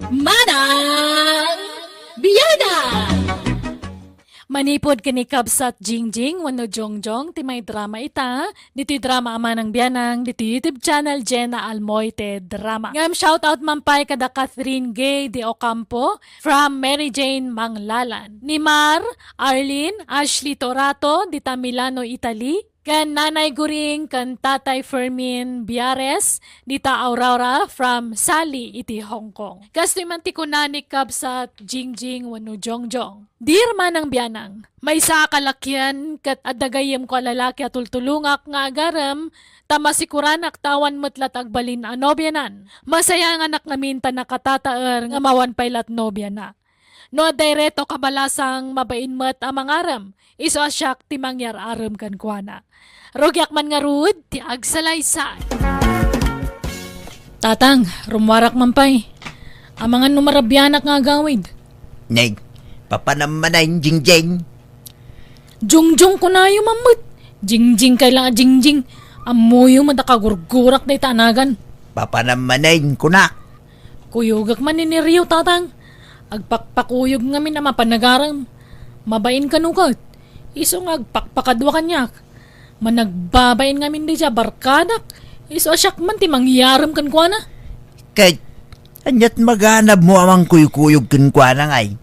Manang Biyada! Manipod kini Kabsat Jingjing wano Jongjong ti may drama ita diti drama ama ng biyanang diti YouTube channel Jenna Almoite Drama. Ngam shoutout mampay kada Catherine Gay de Ocampo from Mary Jane Manglalan. Ni Mar, Arlene, Ashley Torato dita Milano, Italy. Kan Nanay Guring, kan Tatay Fermin Biares, dita Aurora from Sali, iti Hong Kong. Kastoy man ti kunanik Kabsat Jingjing wano Jongjong. Dear manang biyanang, may sa kalakyan kat adagayem ko lalaki at tultulungak nga agaram, tamasikuran aktawan metlat agbalin a nobyanan. Masaya ang anak namin ta nakatataer nga mawan paylat nobya na. No direto kabalasang mabain met amang aram, iso asyak ti mangyar aram kan kuana. Rogyak man nga rud, ti agsalaysay. Tatang, rumwarak mampay. Amangan numarabyanak nga gawid. Neg, papanamanayin jingjing. Jungjong ko na yung mamut. Jingjing kailangan jingjing. Amoyo madakagurgurak na itanagan. Papanamanayin ko na. Kuyugak man niniriyo, tatang. Agpakpakuyog ngamin na mapanagaram. Mabain ka nukat. Iso nga agpakpakadwa kanyak. Managbabain ngamin di siya barkadak. Iso asyak man ti mangyaram kan kwa na. Kahit anyat maganap mo amang kuyukuyog kinkwa na ngay.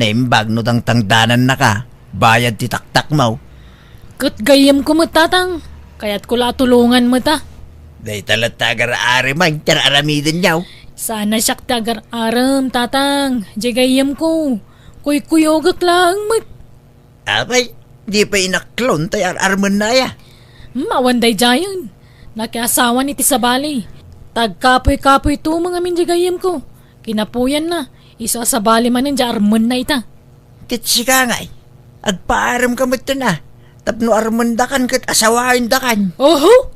Naimbag no tang tangdanan na ka. Bayad ti taktak mo. Kat gayam ko matatang. Kaya't kula tulungan mo ta. Day talat tagar-ari man. Tararamidin niyaw. Sana siyak tagar aram, tatang. Jagayam ko. Kuy-kuyogak lang mat. Abay, di pa inaklon tayo arman na ya. Mawanday jayan. Nakiasawan iti sa bali. Tagkapoy-kapoy to mga minjagayam ko. Kinapuyan na. Isa sa bali manin dya arman na ita. Kitsi ka ngay. Agpaaram ka mo ito na. Tapno arman dakan kat asawain dakan. Oho!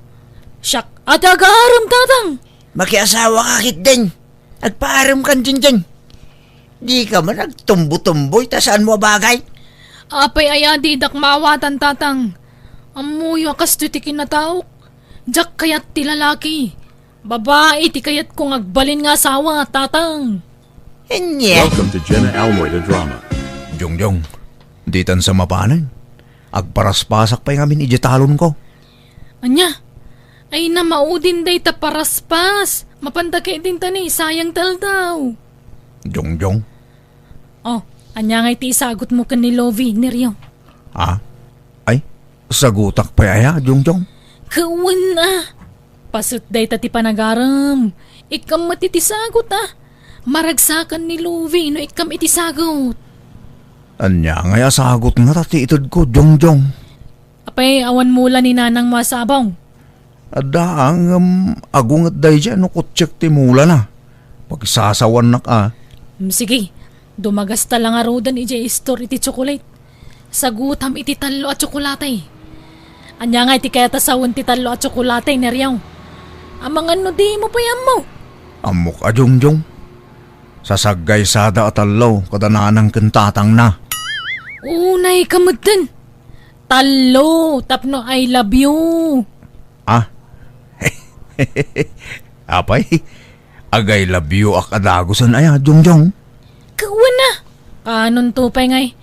Siyak at aga-aram, tatang. Makiasawa ka kit din. Agpaaram kan dyan. Di ka man nagtumbo-tumboy ta saan mo bagay. Apay ayadi dak mawatan, tatang. Amuyo akas ti kinataok. Jak kayat ti lalaki. Babae ti kayat kung agbalin nga asawa, tatang. Enya. Welcome to Jenna Almoita Drama. Jongjong, di tan sa mapanan. Agparaspasak pa yung amin ijetalon ko. Anya? Ay na maudin day ta paraspas. Mapandakay din tani, sayang taldaw. Jongjong, Oh, anya ngay ti isagot mo kan ni Lovie, Neryo. ay, sagutak pa yaya, Jongjong. Kawan na. Pasut day ta ti panagaram. Ikam matitisagot ah. Maragsakan ni Lovie no ikam itisagot. Anya nga sagot nga tati itod ko, Jongjong. Apay awan mula ni nanang masabaw. Adaang agungat day dyan no kutsek ti mula na. Pagsasawan na ka. Sige, dumagas ta lang arodan iti store iti chocolate. Sagutam iti talo at tsokolate. Anya nga iti kaya tasawan ti talo at tsokolate, Neryaw. Amang ano di mo payam mo? Amok a, Jongjong. Sasagay sada at alaw kadananang kentatang na. Unay kamudan. Talo, tapno I love you. Apay, agay labyo ak adagosan aya, Jongjong. Kawan na. Kanon to pay ngay.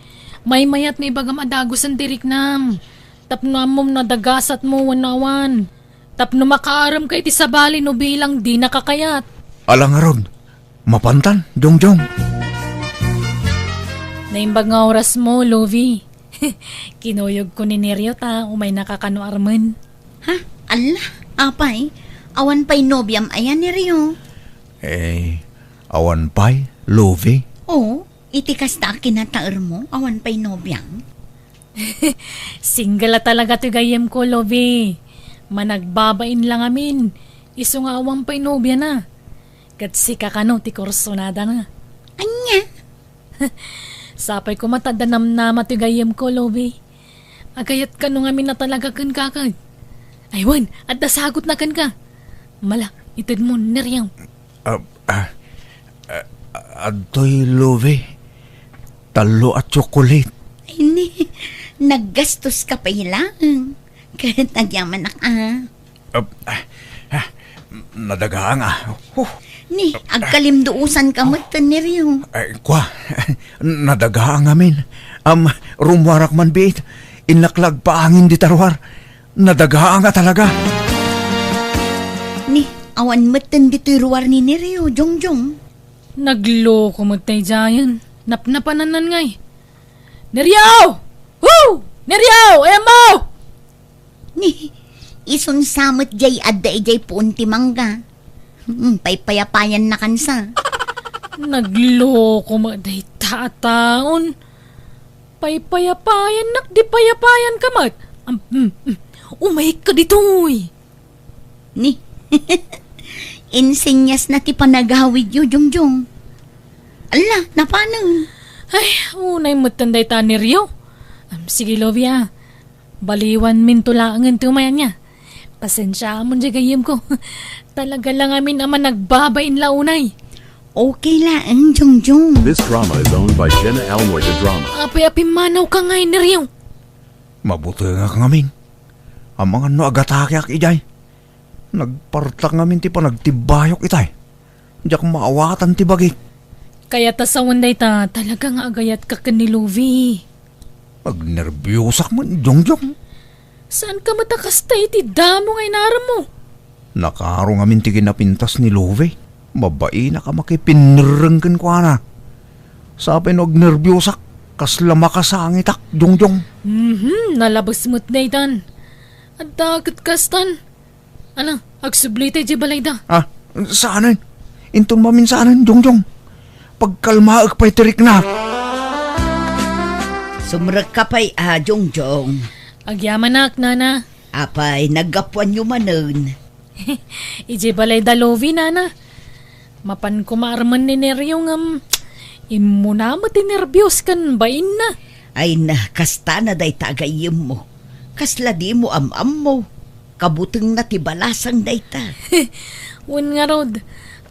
May mayat may bagam adagosan tirik nam. Tapno amom na dagasat mo wanawan. Tapno makaaram kay ti sabali no bilang di nakakayat. Alang arod, mapantan, Jongjong. Naimbag nga oras mo, Lovie. Kinuyog ko ni Neryo ta, umay nakakano arman. Ha? Allah, apay. Awan pa'y nobyam ayan ni Rio. Awan pay, Lovie. Oo, itikas ta kinataer mo. Awan pa'y nobyam. Single talaga to gayem ko, Lovie. Managbabain lang amin. Iso nga awang pa'y nobya na. Katsika ka no, ti korsonada na. Anya? Sapay ko matadanam na matigayem ko, Lovie. Agayat ka no ngamin na talaga kan kakag. Aywan, at nasagot na kan ka. Mala, itid mo, Neryaw. Adoy, Lovie. Talo at chocolate. Ay ni, naggastos ka pa ilang. Kahit nagyaman na ka. Nadagaan nga. Ni, agkalimduusan ka matan ni Rio. Ay, kwa, nadaga ang amin. Rumwarak man biit, inaklag pa angin di tarwar. Nadaga nga talaga. Ni, awan matan dito'y ruwar ni Rio, Jongjong. Nagloko mo tayo dyan. Napnapananan ngay. Neryaw! Woo! Neryaw! Ayan mo! Ni, isun samot jay adda ijay punti mangga. Paypayapayan na kansa. Nagloko mo tayo tataon. Paypayapayan nak di payapayan ka mat. Umay ka dito'y. Ni, insenyas na ti panagawid yu, Jongjong. Ala, napanang. Ay, unay matanday ta ni Rio. Sige, Lovia. Baliwan min tulangan tumayan niya. Pasensya mo dyan gayim ko. Talaga lang amin naman nagbabain launay. Okay lang, Jongjong. This drama is owned by Jenna Almoita Drama. Api-api manaw ka ngay ni Rio. Mabuti nga kang amin. Ang mga no agatake ak ijay. Nagpartak ngamin ti pa nagtibayok itay. Diyak maawatan ti bagik. Kaya tasawan day ta, talaga nga agayat ka ni Lovie. Pagnerbiyosak man, Jongjong. Saan ka matakas tayo ti damo ngay naram mo? Nakaro ngamin ti kinapintas ni Love. Babae na ka makipinirengken ko na. Sabi no agnerbiyosak, kasla makasangitak, Jongjong. Nalabas mo't day tan. At dagat kastan. Ala, agsubli tayo di balay da. Ah, saanan? Intun mamin saanan, Jongjong. Pagkalmaag pa'y tirik na. Sumrag ka pa'y, Jongjong. Agyaman nak, nana. Apay, naggapuan yu manon. Ije balay da Lovie, nana. Mapan kumarman ni Neryo ngam. Imuna mo tinerbiyos kan bain na. Ay na, kasta na day tagayim mo. Kasla di mo am mo. Kabuteng na tibalasang day ta. Wan nga rod,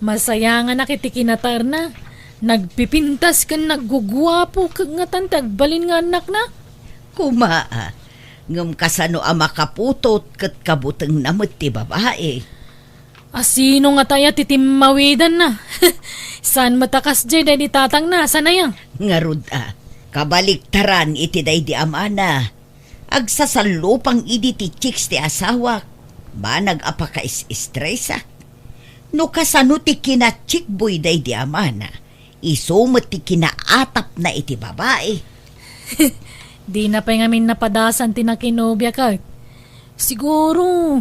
masaya nga nakitikiнаtar na. Nagpipintas kan naggugwapo kag nga tantagbalin nga anak na. Kumaa, ngam kasano ama kaputot kat kabuteng namot ti babae. Asino nga tayo titimmawidan na. Saan matakas jay day di tatang na, sana yan? Ngarud kabaliktaran iti day di amana. Agsasalupang idi ti chicks ti asawa. Ba nag-apaka is-stressa. No kasano ti kinachikboy day di amana. Isumot ti kinaatap na iti babae. Di na pa ngamin napadasan tinakinobya ka. Siguro,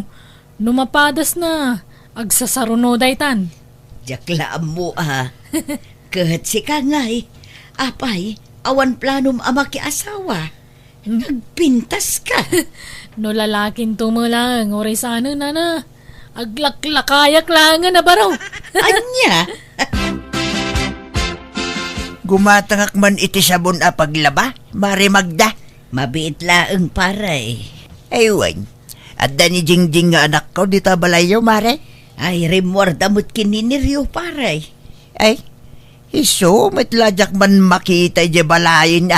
numapadas na. Agsasaruno daytan. Jaklaan mo Kahat si ka ngay. Apay, awan planom ama ki asawa. Nagpintas ka. No lalaking tumulang, oray sana na. Aglaklakayak lang na baraw. Anya? Gumatangak man iti sabon a paglaba, Mari Magda. Mabiit laeng paray. Aywan, adda ni Jingjing nga anak ko, di ta balayo, Mare? Ay, remor damot kininiryo paray. Ay, iso, matladyak man makita di balayin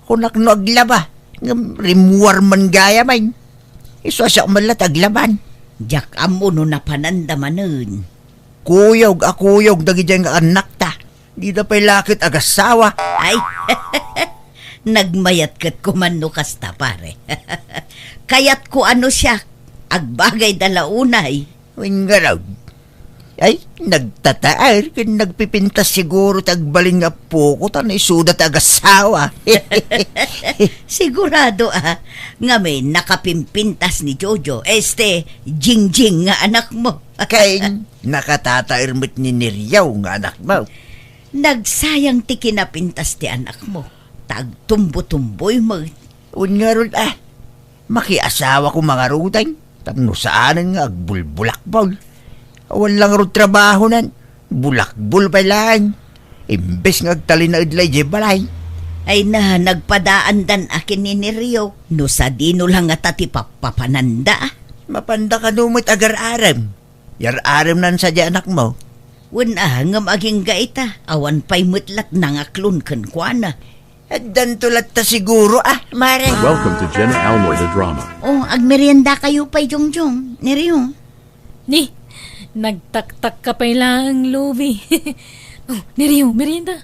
Kunak no aglaba, rimuar man gaya man. Iso siya malat aglaban. Jak amo no napanandamanon. Akuyog, dagi dyan nga anak ta. Di na pa'y lakit agasawa. Ay, nagmayat kat kumano kasta pare. Kayat ko ano siya, agbagay dalaunay. Wingaraw. Ay, nagtataar, nagpipintas siguro tagbalin nga po ko ta na isudat agasawa. Sigurado nga may nakapimpintas ni Jojo, Jingjing nga anak mo. Kay nakatatairmit ni Niryaw nga anak mo. Nagsayang ti kinapintas ti anak mo. Tagtumbo-tumboy mo. Ungarod makiasawa ko mga rutan. Tapno saanan nga agbulbulakbol. Awan lang rod trabaho nan. Bulakbol pa lang. Imbes nga agtali na idlay di balay. Ay na, nagpadaan dan akin ni Rio. No sa dino lang nga tati papananda. Mapanda ka numit agar-aram. Yar-aram nan sa di anak mo. Wala nga maging gaita. Awan pa'y mutlat nangaklon kankwana. At dan tulat ta siguro Mare. Welcome to Jenna Almoita Drama. Oh, agmerienda kayo pa'y Jongjong, ni Rio. Ni, Nagtaktak ka pa lang, Lovie. Oh, Neryo, merienda.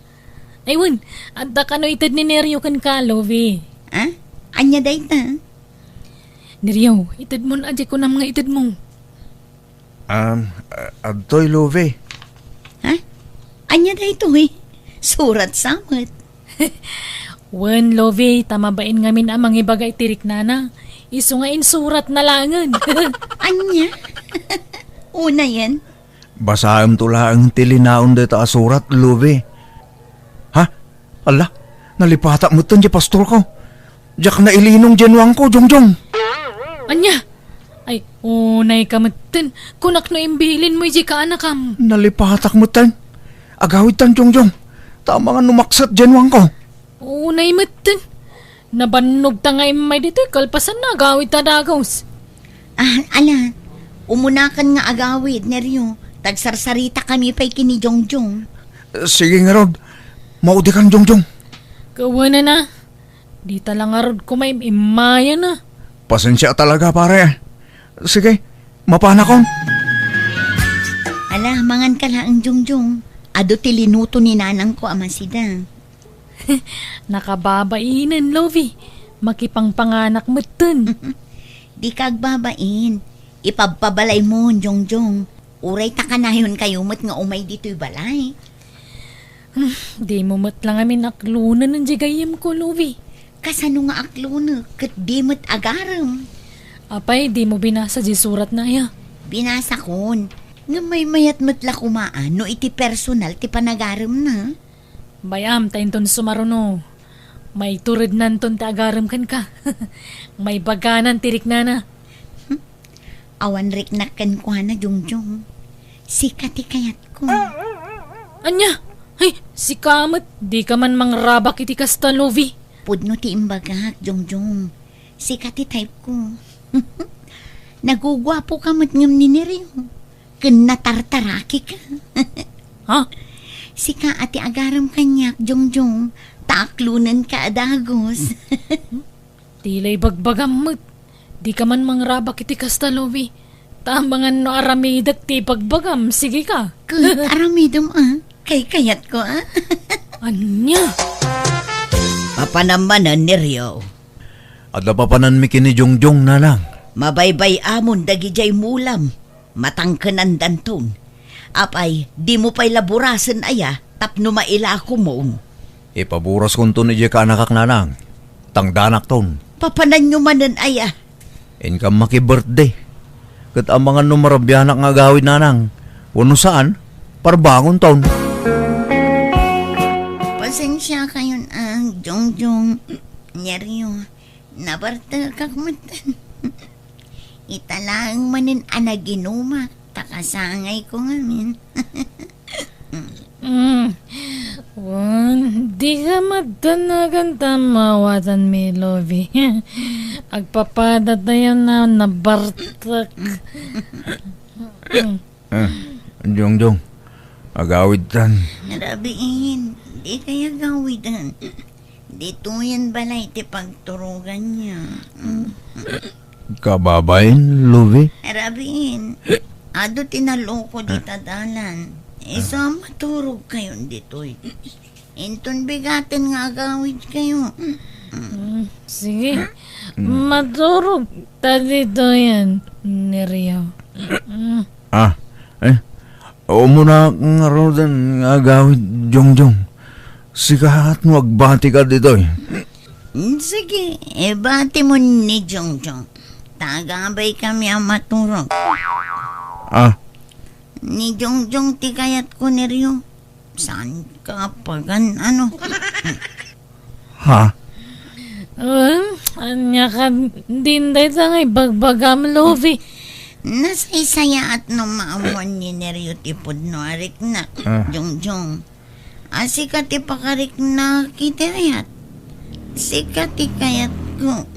Aywan, anta ka no itad ni Neryo kan ka, Lovie. Ah? Anya day ta? Neryo, itad mo na adya ko na mga itad mo. Adtoy, Love. Ha? Anya day to eh. Surat samot. Wan, Lovie, tamabain ngamin ang mga bagay tirik nana. Iso nga insurat na langan. Anya? Una yan. Basahem tula ang tilinaon dito asurat, Love. Ha? Ala, nalipata mo tan di pastor ko. Diyak na ilinong genuang ko, Jongjong. Anya? Ay, unay kamatan. Kunak no imbilin mo iji ka anakam. Nalipatak mo tan. Agawid tan, Jongjong. Tama nga numaksat genuang ko. Unay matan. Nabanog ta nga imay dito, kalpasan na gawit ta dagos. Ala, umunakan nga agawid, Neryo. Tagsarsarita kami pa'y kini Jongjong. Sige nga, Rod. Maudi kang, Jongjong. Kawana na. Di talang arod ko may imaya na. Pasensya talaga, pare. Sige, mapana ko. Ala, mangan ka lang, Jongjong. Ado tilinuto ni nanang ko amasida. Nakababainan, Lovie. Makipangpanganak matan. Di kagbabain. Ipagpabalay mo, Jongjong. Uray ta kanayon kayo mo't nga umay dito'y balay. Di mo matlang amin aklunan ng jigayam ko, Lovie. Kasano nga akluna, kat di mo't agaram. Apay, di mo binasa di surat na ya. Binasa kon. Nga may mayat mo't lakumaan, no iti personal ti panagaram na. Bayam, tayo ton sumaruno. May turid nanton ti agaram kan ka. May baganan tirik na na. Awan riknakan ko na, Jongjong. Sikat kayat ko. Anya? Ay, si Kamat, di ka man mangrabak iti kasta, Lovie. Pudno ti imbagak, Jongjong. Sikat type ko. Nagugwapo ka mo't ngam ni Neryo. Kun natartaraki ka. Ha? Sika ati agaram kanyak, Jongjong. Taaklunan ka adagos. Tilay bagbagam mo't. Di ka man mangrabak iti kasta, Lovie. Tamangan no aramidak ti pagbagam, sige ka. Kun aramidom kay kayat ko Anya? Papanamanan ni Rio. At napapanan mi kini Jongjong na lang. Mabaybay amon dagijay mulam. Matangkanan danton. Apay, di mo pa'y laburasan aya, tapno maila ko mo. Ipaburas kong to ni Jeka nakak na lang. Tangdanak ton. Papanan nyo manan aya. Income maki-birthday. Kat ang mga numarabyanak nga gawin na nang. Wano saan? Parbangon taon. Pasensya kayon ang Jongjong. Nyaryo, nabarta kakmatan. Italang manin anaginuma. Takasangay ko ngamin. Di ka madanagan tamawatan mi, Lovie. Agpapadat na yan na nabartak. Jongjong, agawid tan. Narabiin, di kaya gawidan. Dito yan balay ti pagturugan niya. Kababain, Lovie? Narabiin, ado tinaloko di tadalan. Isa maturog kayo dito'y. Inton bigatin nga agawid kayo. Sige, maturog ta dito yan, Neryo. Oo mo na nga rodan nga agawid, Jongjong. Sikat mo agbati ka dito. Sige, bati mo ni Jongjong. Tagabay kami ang maturog. Ni Jongjong ti kayat ko ni Rio. Saan ka pagan ano? Ha? Anya ka din dahil sa ngay bagbagam, Lovie. Nasaysaya at no maamon ni Neryo tipod no arik na. Jongjong. Asika ti pakarik na kitayat. Sika ti kayat ko.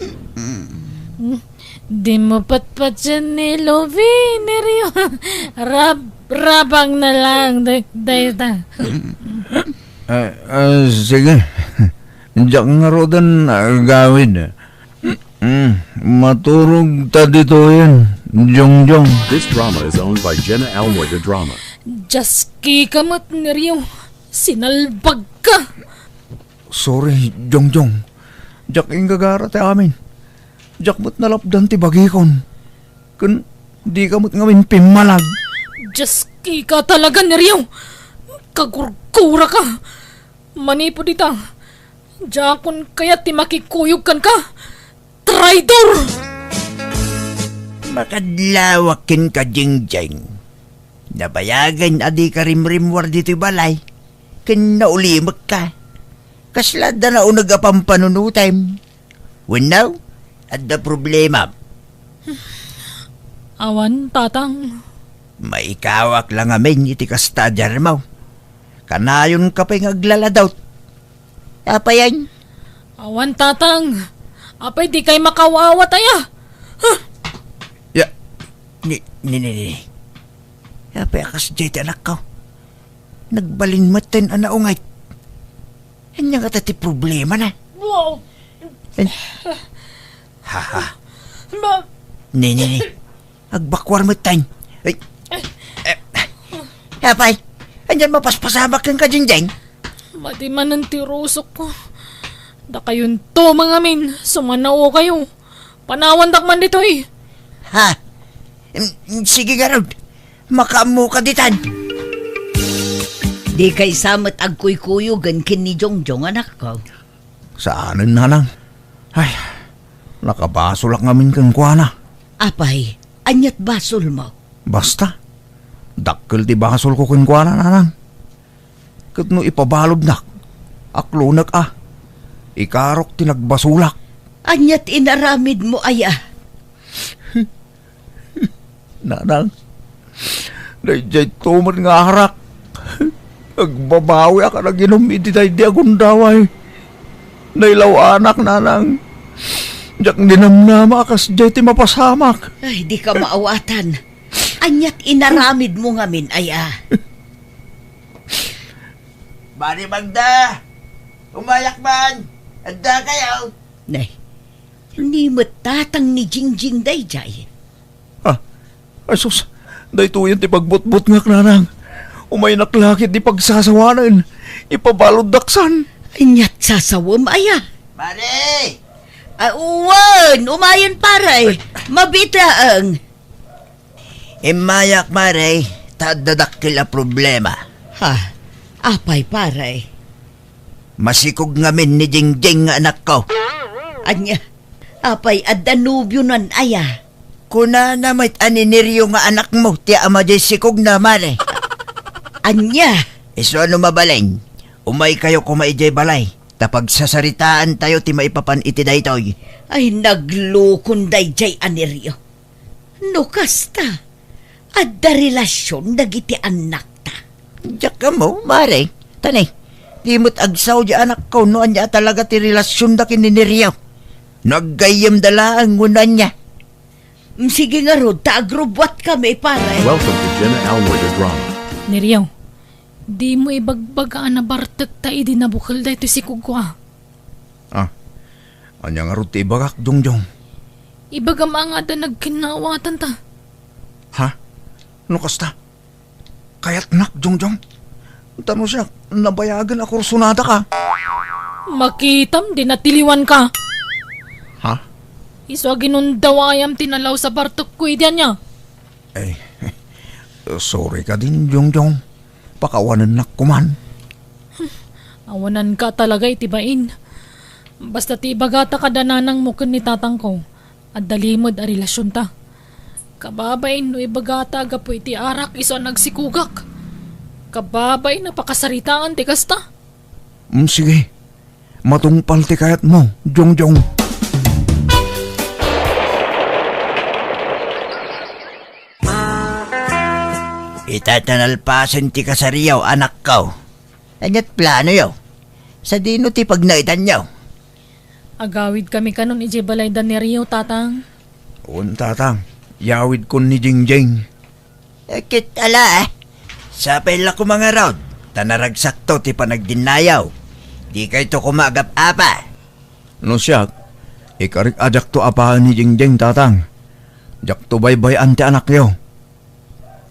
Di mo patpat siya ni Lovie, Neryo. Rabang na lang, dahil ta. Sige. Diyak nga rodan agawid. Maturog ta dito yan. Jongjong. This drama is owned by Jenna Almoy the Drama. Jaski kamat ni Rio. Sinalbag ka. Sorry, Jongjong. Jak ing gagara ti amin. Jak mo't nalapdan ti bagikon. Kun di ka mo't ngamin pimalag. Jaski ka talaga ni Rio. Kagurkura ka. Manipo dita. Jakon kaya ti makikuyog kan ka. Traidor! Makadlawakin ka, Jingjing. Nabayagan adi ka rimrimwar dito'y balay. Kin naulimag ka. Kaslada na unag apang panunutim. When now, at the problema, Awan, tatang. maikawak lang amin iti kastadya mo. Kanayon ka pa'y ngaglaladaw. Apa yan? Awan, tatang. Apay di kay makawawa taya. Ya, ni. Apa akas dyan anak ko? Nagbalin matin anaungay. Hanya ka ti problema na. Wow. Haha. Ma... Ni. Agbakwar matin. Ay. Apay, andyan mapaspasamak kang kajingjeng. Mati man ang tirusok ko. Da kayon to mga min. Sumanaw kayo. Panawandak man dito eh. Ha? Sige garod. Makaamu ka ditan. Di kay samat agkuy-kuyugan kin ni Jongjong anak ko. Saanin na lang. Ay, nakabaso lang ngamin kang kuana. Apay, anyat basol mo. Basta, dakkel ti basol ko kang kuana na lang. Kat no ipabalod nak, aklunak ikarok tinagbasulak. Anyat inaramid mo aya. Nanang, dayjay tuman nga harak. Agbabawi ka na ginom iti tayo di akong daway. Nailaw anak, nanang. Diyak dinamnama akas jay ti mapasamak. Ay, di ka maawatan. Anyat inaramid mo ngamin aya. Bari Magda! Umayak man! Anda kayo! Nay, hindi mo tatang ni Jingjing dayjay. Ay sus, dayto yan ti pagbutbut ngak, nanang. Umay naklakit di pagsasawanan. Ipabalod daksan. Anyat sasawam aya. Mari! Uwan, umayon paray. Mabitaang. Imayak mare, tadadakil a problema. Ha, apay paray. Masikog ngamin ni Jingjing nga anak ko. Anya, apay adanubyo nan aya. Kuna na may aniniryo nga anak mo, ti ama jay sikog na mare. Anya, Iso ano mabaleng, umay kayo kumaijay balay. Tapag sasaritaan tayo ti maipapan iti daytoy. ay naglukon dayjay aniryo. No kasta, adda relasyon dagiti anak ta. Diyak ka mo, mare. Tanay, di mo't agsaw di anak ko noan niya talaga ti relasyon da kininiryo. Naggayam dala ang ngunan niya. Sige nga rod, taagrubwat kami paray. Welcome to Jenna Almoy the Drama. Ni Rio, di mo ibagbagaan na bartek ta idi nabukal da ito si Kugwa. Anya nga ro ti ibagak, Jongjong. Ibagam nga da nagkinawatan ta. Ha? No kasta? Kayat nak, Jongjong. Tano siya, nabayagan ako sunada ka. Makitam, di natiliwan ka. Ha? Iso ginundawayam tinalaw sa bartok ko idyan niya. Eh, sorry ka din, Jongjong. Pakawanan nak kuman. Awanan ka talaga itibain. Basta ti ibagata ka dananang mukin ni tatang ko. At dalimod a relasyon ta. Kababain no ibagata gapo iti arak iso nagsikugak. Kababay napakasaritaan ti kasta. Sige, matungpal ti kayat mo, Jongjong. Itatanalpasan ti kasariyaw, anak ko. Anyat plano yaw. Sa dino ti pagnaitan yaw. Agawid kami kanon ije balay da ni Rio tatang. Un tatang, yawid ko ni Jingjing. Kit ala Sapay la ko mga raod. Tanaragsak to ti panagdinayaw. Di kayo to kumagap apa. No siya, ikarik ajak to apahan ni Jingjing, tatang. Jak to baybay ante anak yo.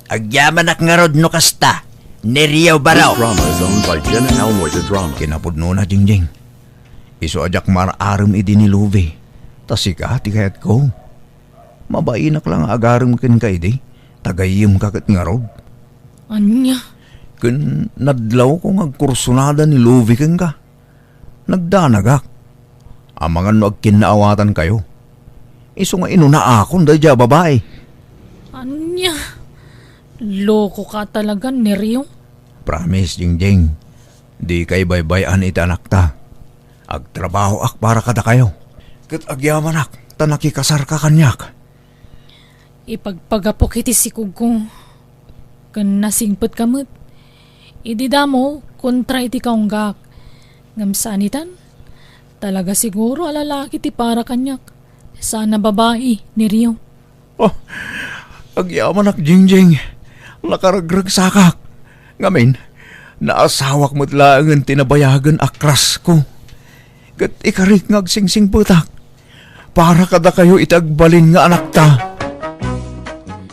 Agyaman ak nga rod no kasta. Neriyaw This baraw. drama is owned by Jenna Almoy the Drama. Kinapudno na jingjing. Iso ajak mararam idi ni Luve. Tasika ti kayat ko. Mabainak lang agaram ken kay di. Tagayim kakat nga rod. Anya? Ken nadlaw ko nga kursunada ni Luve ken ka. Nagdanagak. Amangan no agkinaawatan kayo. Iso nga inuna akon da dya babae. Anya? Loko ka talaga, Neryo. Promise, Jingjing. Di kay baybayan iti anak ta. Agtrabaho ak para kada kayo. Kat agyaman ak, ta nakikasar ka kanyak. Ipagpagapok iti sikog ko. Kan nasingpet kamot. Idi damo, kontra iti kaunggak. Ngamsanitan, talaga siguro alalaki ti para kanyak. Sana babae, Neryo. Oh, agyaman ak, Jingjing. Nakaragrag sakak. Ngamin, naasawak mo't lang ang tinabayagan akras ko. Kat ikarik ngag singsing putak. Para kada kayo itagbalin nga anak ta.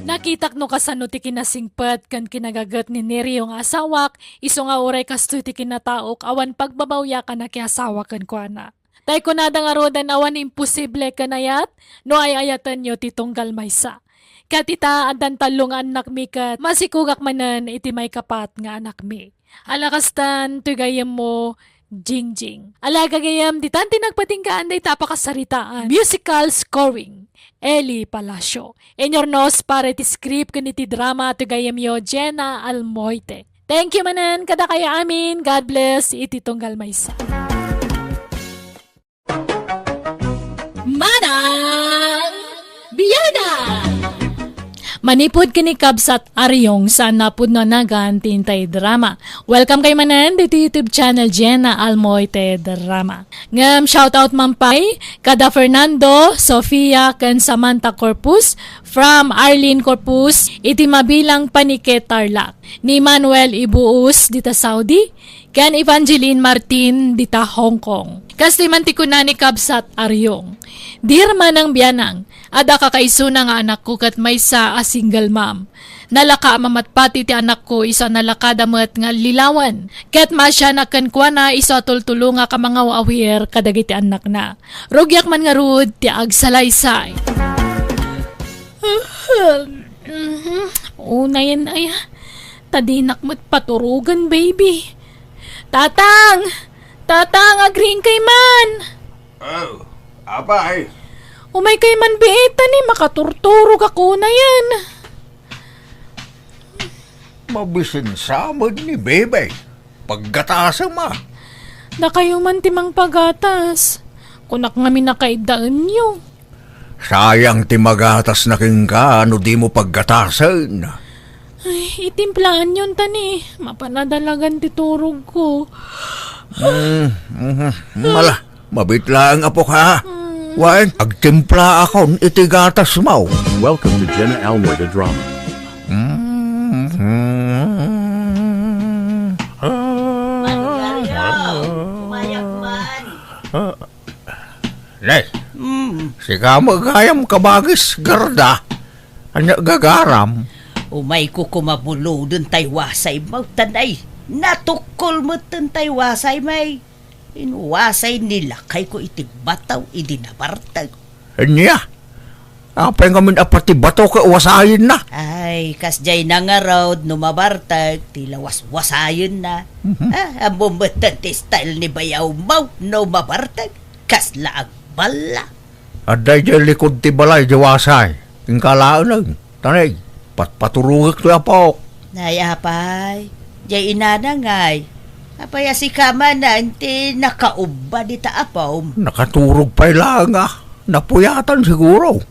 Nakitak no kasano ti kinasingpet kan kinagagat ni Neryo nga asawak, iso nga uray kasto ti kinataok awan pagbabawya ka na kiasawa kan kuana. Tay kunada nga rodan awan imposible kanayat, no ay ayatan nyo ti tunggal maysa. Katita adan talong anak mi kat masikugak manan iti may kapat nga anak mi. Alakastan tugayem mo Jingjing. Alagagayam ditan tinagpatingkaan day tapakasaritaan. Musical scoring. Eli Palacio. Enyornos para iti script kaniti drama tugayem yo Jenna Almoite. Thank you manan kada kaya amin. God bless iti tunggal maysa. Manang Biyada! Manipod kini Kabsat Aryong sa napod na nagan tintay drama. Welcome kay manan dito YouTube channel Jenna Almoite Drama. Ngam shoutout mampay kada Fernando, Sofia, ken Samantha Corpus from Arlene Corpus iti mabilang panike Tarlac. Ni Manuel Ibuus dita Saudi, ken Evangeline Martin dita Hong Kong. Kasi mantikuna ni Kabsat Aryong. Dear manang biyanang, ada kakaisuna nga anak ko kat maysa a single mom. Nalaka mamatpati ti anak ko isa nalakada met nga lilawan. Ket masya naken kwa na isa tultulo nga ka mga awir kadagiti anak na. Rugyak man nga rud ti agsalaysay. Unayan ay tadinak met paturugan baby. Tatang! Tatang agring kay man! Oh, abay. Umay kay man biita ni makaturturog ako na yan. Mabisin samad ni bebe. Paggatasa ma. Na kayo man timang pagatas. Kunak ngami nakaidaan nyo. Sayang timagatas na king ka, ano di mo paggatasan. Ay, itimplaan yun tani. Mapanadalagan titurog ko. Mala, mabitla ang apo ka. Wan, agtimpla ako itigatas mo. Welcome to Jenna Almoy the Drama. Nay, sika magayam kabagis garda. Anya gagaram. Umay ko kumabulo dun tay wasay mo tanay. Natukol mo dun tay wasay may. Inuwasay nila kay ko itigbataw idinabartag. Anya, apay ngamin apati bato ka wasayin na. Ay, kasjay na nga raw numabartag, tilawas wasayon na. Ang ti style ni Bayaw Mau, no mabartag, kasla agbala. Aday dyan likod ti balay di wasay. Tingkalaan lang. Tanay, patpaturugak to apok. Nayapay, jay inana ngay. Apaya si kama na, hindi nakauba di taapaw. Nakaturog pa lang napuyatan siguro.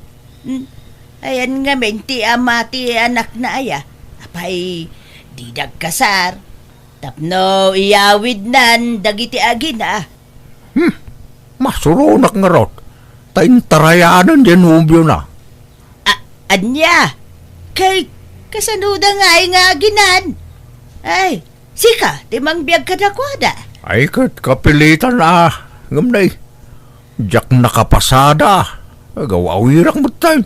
Ayan nga men, ti amati anak na aya. Apay, di dagkasar. Tapno iyawid nan, dagiti agina. Masurunak nga rot. Taintarayanan dyan humbyo na. Anya, kay kasanuda nga ay nga aginan. Ay, sika, timang biyag kadakwada. Ay kat kapilitan na. Ngamnay, jak nakapasada. Agawawirak mo tayo.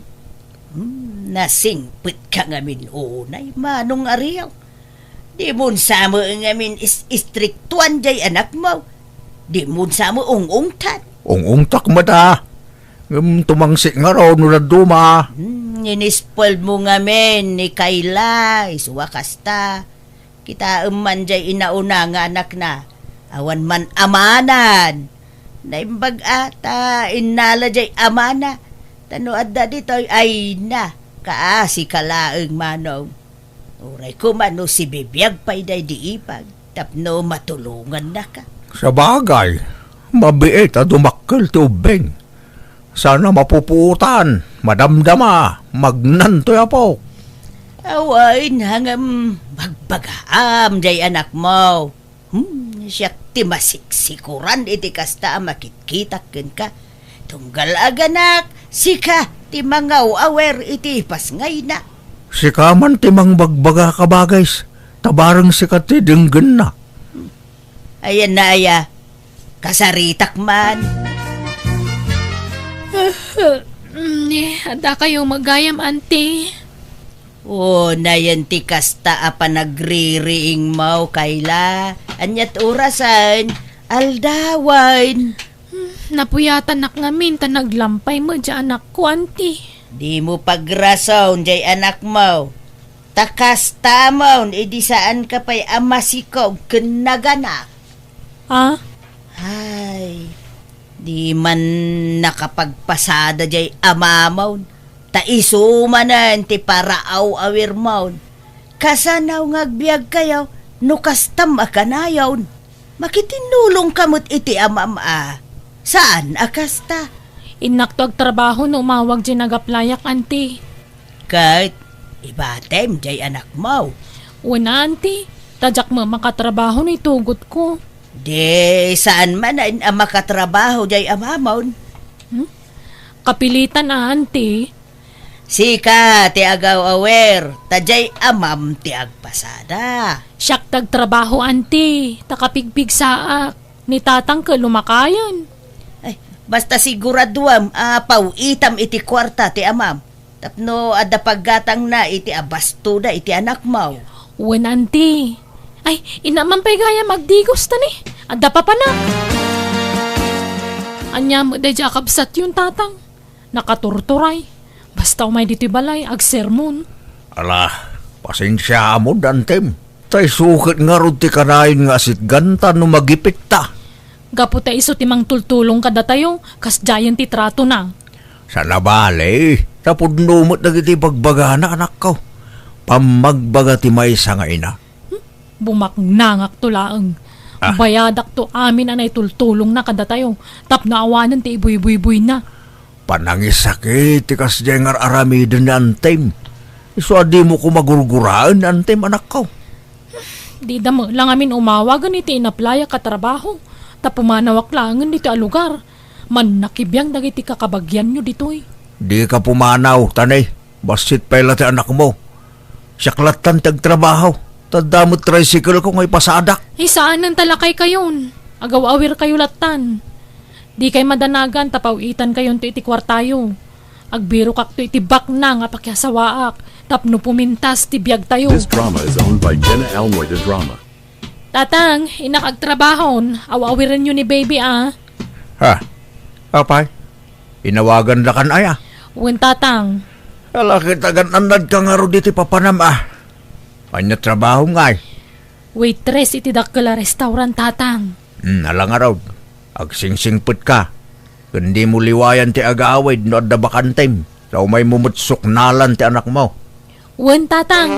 Nasingpit ka ngamin unay, manong ariyaw. Di mo sa mo ngamin istriktuan jay anak mo. Di mo sa mo ung-ungtan. Ung-ungtak mata. Tumangsik nga raw nulad duma. Inispol mo ngamin ni Kayla, isuwakas ta. Kita man jay inauna nga anak na. Awan man amanan. Naimbag ata, inala jay amana. Tano adda dito'y ay na. Kaasi kalaeng manong. Uray ko mano si bibiyag pa'y day diipag. Tapno matulungan na ka. Sa bagay, mabiit at dumakkel ti ubeng. Sana mapuputan, madamdama, magnantoy apo. Awain hangam bagbagaam jay anak mo. Siya ti masiksikuran iti kasta makitkitak ka. Tunggal aganak, sika ti mangaw awer iti pasngay na. Sika man timang bagbaga ka bagays, tabarang sika ti dinggan na. Ayan na aya, kasaritak man. Ada kayo magayam, auntie. O, nayan ti kasta apa nagririing mau Kayla. Anyat orasan, aldawan. Napuyatan nak ngamin, ta naglampay mo dyan anak ko, auntie. Di mo pagrason jay anak mo. Takas tamon, edi saan ka pa'y amasikaw kinaganak. Ah? Ay, di man nakapagpasada jay amamaw. Taisumanan ti paraaw awir maun. Kasanaw ngagbiag kayaw, nukastam akanayaw. Makitinulong kamot iti amama. Saan akasta? Inak to agtrabaho no umawag dyan nagaplayak, auntie. Kahit ibatem jay anak mo. Una, auntie. Tadyak mo makatrabaho na itugot ko. Di saan man ang makatrabaho jay amamaw. Kapilitan, auntie. Sika ti agaw awer, tajay amam ti agpasada. Siyak tagtrabaho, auntie. Takapigpig saak. Ni tatang ka lumakayan. Ay, basta siguraduam, pauitam iti kwarta ti amam. Tapno adda paggatang na iti abastuda iti anak mo. Uwan, auntie. Ay, inaman pa'y gaya magdigos ta ni. Adda pa na. Anya mo day jakabsat yung tatang. Nakaturturay. Basta umay dito'y balay, agsermon. Ala, pasensya mo dantem. Tay sukit nga ron ti kanayin nga asit ganta no magipit ta. Gapo ta iso timang tultulong kada tayo, kas giant ti trato na. Sa nabali, tapod numot na kiti pagbaga na anak ko. Pamagbaga ti may sa nga ina. Bumaknangak to laeng. Bayadak to amin anay tultulong na kada tayo. Tap na awanan ti ibuy-buy na. Panangisakit, tikas jengar aramidin ni antem. Iso adi mo ko magurguraan, antem anak ko. Di damo lang amin umawagan iti inaplaya katrabaho. Tapumanawak langan dito a lugar. Man nakibiyang dagiti kakabagyan nyo ditoy. Di ka pumanaw, tanay. Basit pala ti anak mo. Siyaklatan tagtrabaho. Tadamot tricycle ko ngay pasadak. Saan nang talakay kayon? Agaw-awir kayo latan. Di kay madanagan, tapawitan kayon to iti kwartayo. Agbiro kak to iti bak na nga pakyasawaak. Tapno pumintas, tibiyag tayo. This drama is owned by Jenna Almoy the Drama. Tatang, inakagtrabahon. Awawiran nyo ni baby ah. Ha? Apay? Inawagan la kan aya. Uwan tatang. Ala kita gananad ka nga ro diti papanam ah. Kanya trabaho ngay. Waitress iti dakkel restaurant tatang. Ala nga raw. Agsingsingput ka. Kundi mo liwayan ti agaawid no adda bakantem. So may mumutsok nalan ti anak mo. Uwan tatang.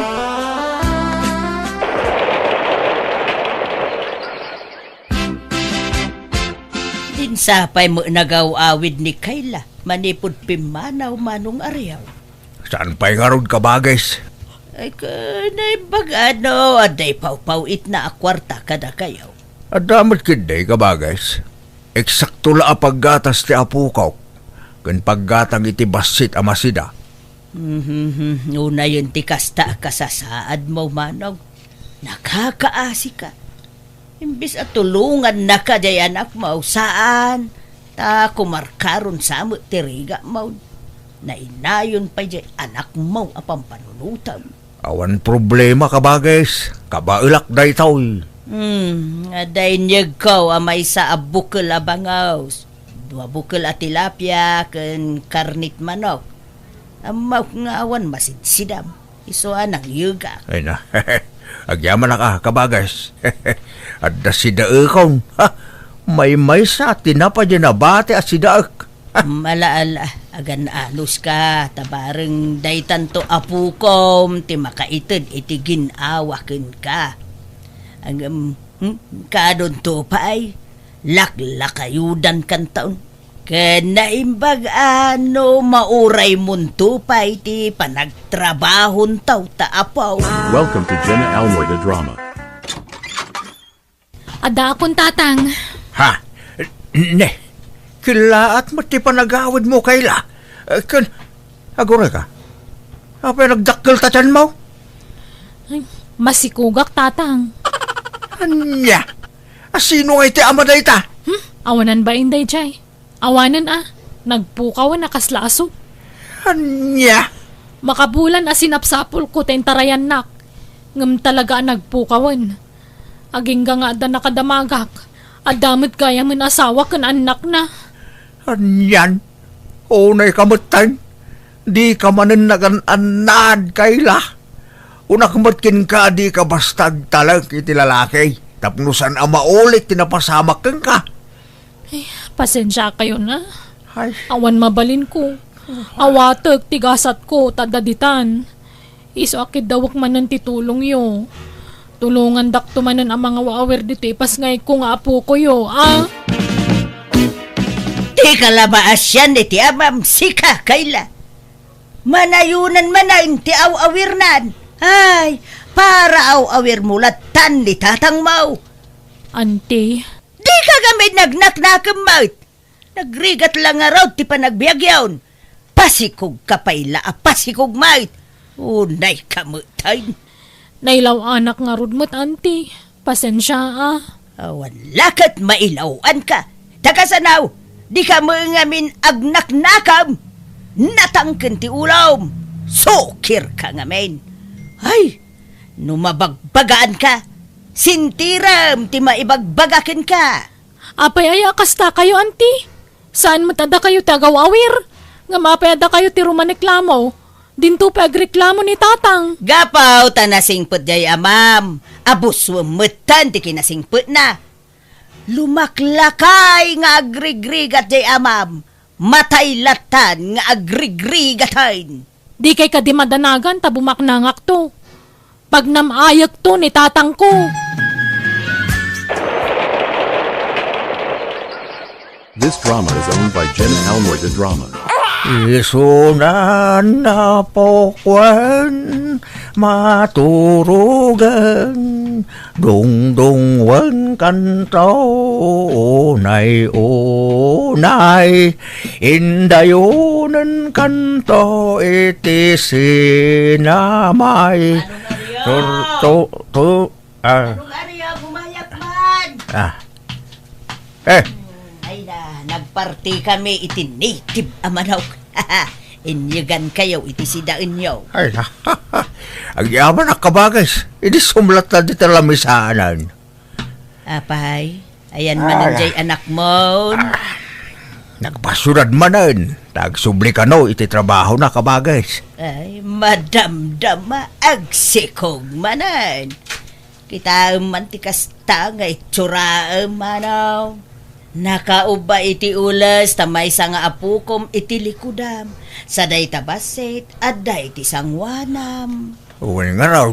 Dinsapay mo nagaw-awid ni Kayla. Manipod pimanaw manong ariyaw. Saan pa'y nga ron ka bagais? Ay kanay bagano, aday paw-pawit na akwarta kada kayaw. Adamat kiday ka bagais. Eksakto la paggatas ti apukaw. Kun paggatang iti basit amasida. Una yun ti kasta kasasaad mo manong. Nakakaasi ka. Imbis at tulungan na ka jay anak mo. Saan? Ta kumarkaron sa mo tiriga mo. na inayon pa jay anak mo apang panunutan. Awan problema kabagis. Kabailak day tao. Aday niyag ko amay sa abukal abangaws. Dua bukal at tilapia ken karnit manok. Amaw nga awan masidsidam. Iso anang yuga. Ay na, agyaman na ka, kabagis. At da si daekong, may sa tinapa dyan na bate at si daek. Malaala, agan alos ka, tabareng daytan to apukom, ti makaitid iti ginawakin ka. Ang kadon to pa ay, laklakayudan kan taon. Kanaimbag ano, mauray munto pa iti panagtrabahon taw taapaw. Welcome to Jenna Almoy the Drama. Ada akong tatang. Ha? Ne, kilaat mo ti panagawid mo kayla. Agore ka? Apa nagdakkel tatan mo? Ay, masikugak tatang. Anya? Sino nga iti amaday ta? Awanan ba inday jay? Awanan nagpukawan na kaslaso. Anya? Makabulan sinapsapol ko ten tarayan nak. Ngam talaga nagpukawan. Aging nga da nakadamagak. Adamit kaya man asawa kan anak na. Anyan? Unay kamutan? Di ka manan nagananad kayla. Unakmatkin ka di ka bastag talag iti lalaki. Tapnusan ang maulit tinapasamak kang ka. Pasensya kayo na. Ay, Awan mabalin ko. Awatag tigasat ko tadaditan. Iso akid dawak manan titulong yo. Tulungan dak tumanan ang mga waawer dito pas ngay ko nga apo ko yo. Di kalabaas yan iti amam sika kayla. Manayunan manayin ti awawirnan. Ay, para awawir mulat tan ni tatang mau. Ante, Di ka gamit nagnaknakam maut. Nagrigat lang nga raw ti panagbiagyawn. Pasikog kapayla pasikog maut. Unay kamutayn. nailaw anak nga rudmot ante. Pasensya Awan lakat mailawan ka. Takasanaw, di ka mo ngamin agnaknakam. Natangken ti ulawm. Sokir ka ngamin. Ay, numabagbagaan ka. Sintiram ti maibagbagakin ka. Apay ay akasta kayo ante. Saan matada kayo tagawawir? Nga mapayada kayo ti rumaniklamo. Dinto pa agreklamo ni tatang. Gapaw tanasingput jay amam. Abus wumutan ti kinasingput na. Lumaklakay nga agrigrigat jay amam. Matay latan nga agrigrigatain. Di kay kadimadanagan tabumaknangak to. Pag namayak to ni tatang ko. This drama is owned by Jenna Almoy the Drama. isunan na pokwan, maturugan, dungdungwan kanto, unay, indayunan kanto, iti sinamay. Anong ariya, gumayak man? Ay na, nagparty kami iti native amanaw. Inyagan kayo iti sidaan nyo. Ay, ang yaman na kabagis. Ini sumlat na dito lamisaanan. Apay, ayan mananjay anak mo. Nagpasurad manan. Nagsubli ka no, iti trabaho na kabagis. Ay, madamdama agsikog manan. Kita mantikas tangay tsura manaw. Nakauba iti ulas tamay sa nga apukom iti likudam. Saday tabasit aday iti sangwanam. Uwan nga raw.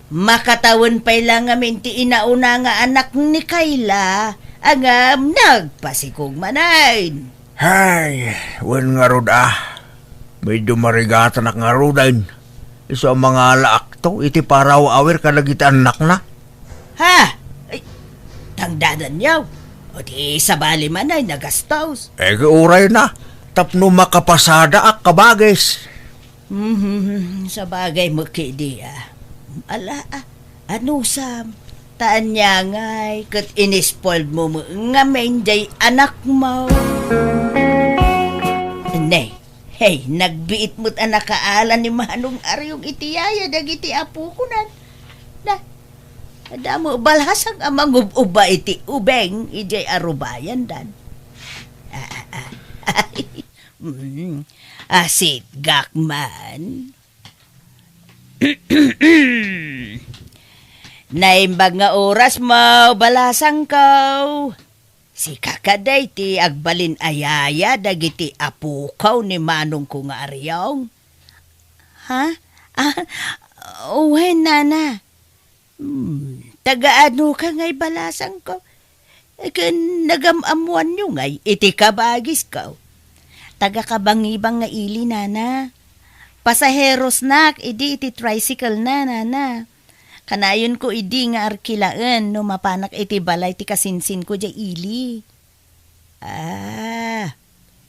Makatawan pa'y lang amin ti inauna nga anak ni Kayla. Angam nagpasikog manayn. Hay, uwan nga raw Medyo marigatan na nga raw din. Iso ang mga laak to, iti paraw awir ka nagita anak na. Ha? Ay, tangdadan yaw. O di sabali man ay nagastos. Uray na. Tapno makapasada ak kabagis. Sa bagay mo kidi Ala ano sam? Taan niya ngay, kat inispoiled mo nga may jay anak mo. Nay, Hey, nagbiit mo't anak kaalan ni Manong Aryong itiyaya dagiti apo ko nan. Ada mo balhasang amang uba iti ubeng ijay arubayan dan. Asit gakman. Naimbag nga oras mo balasang kau. Si kakaday ti agbalin ayaya dagiti apukaw ni Manong ko nga Aryong. Ha? Uwen nana. Taga-ano ka ngay balasang ko? Nagamamuan nyo ngay, iti kabagis ko. Taga-kabangibang nga ili, nana. Pasaheros nak, iti tricycle na, nana. Kanayon ko idi nga arkilaan, no mapanak iti balay ti kasinsin ko di ili.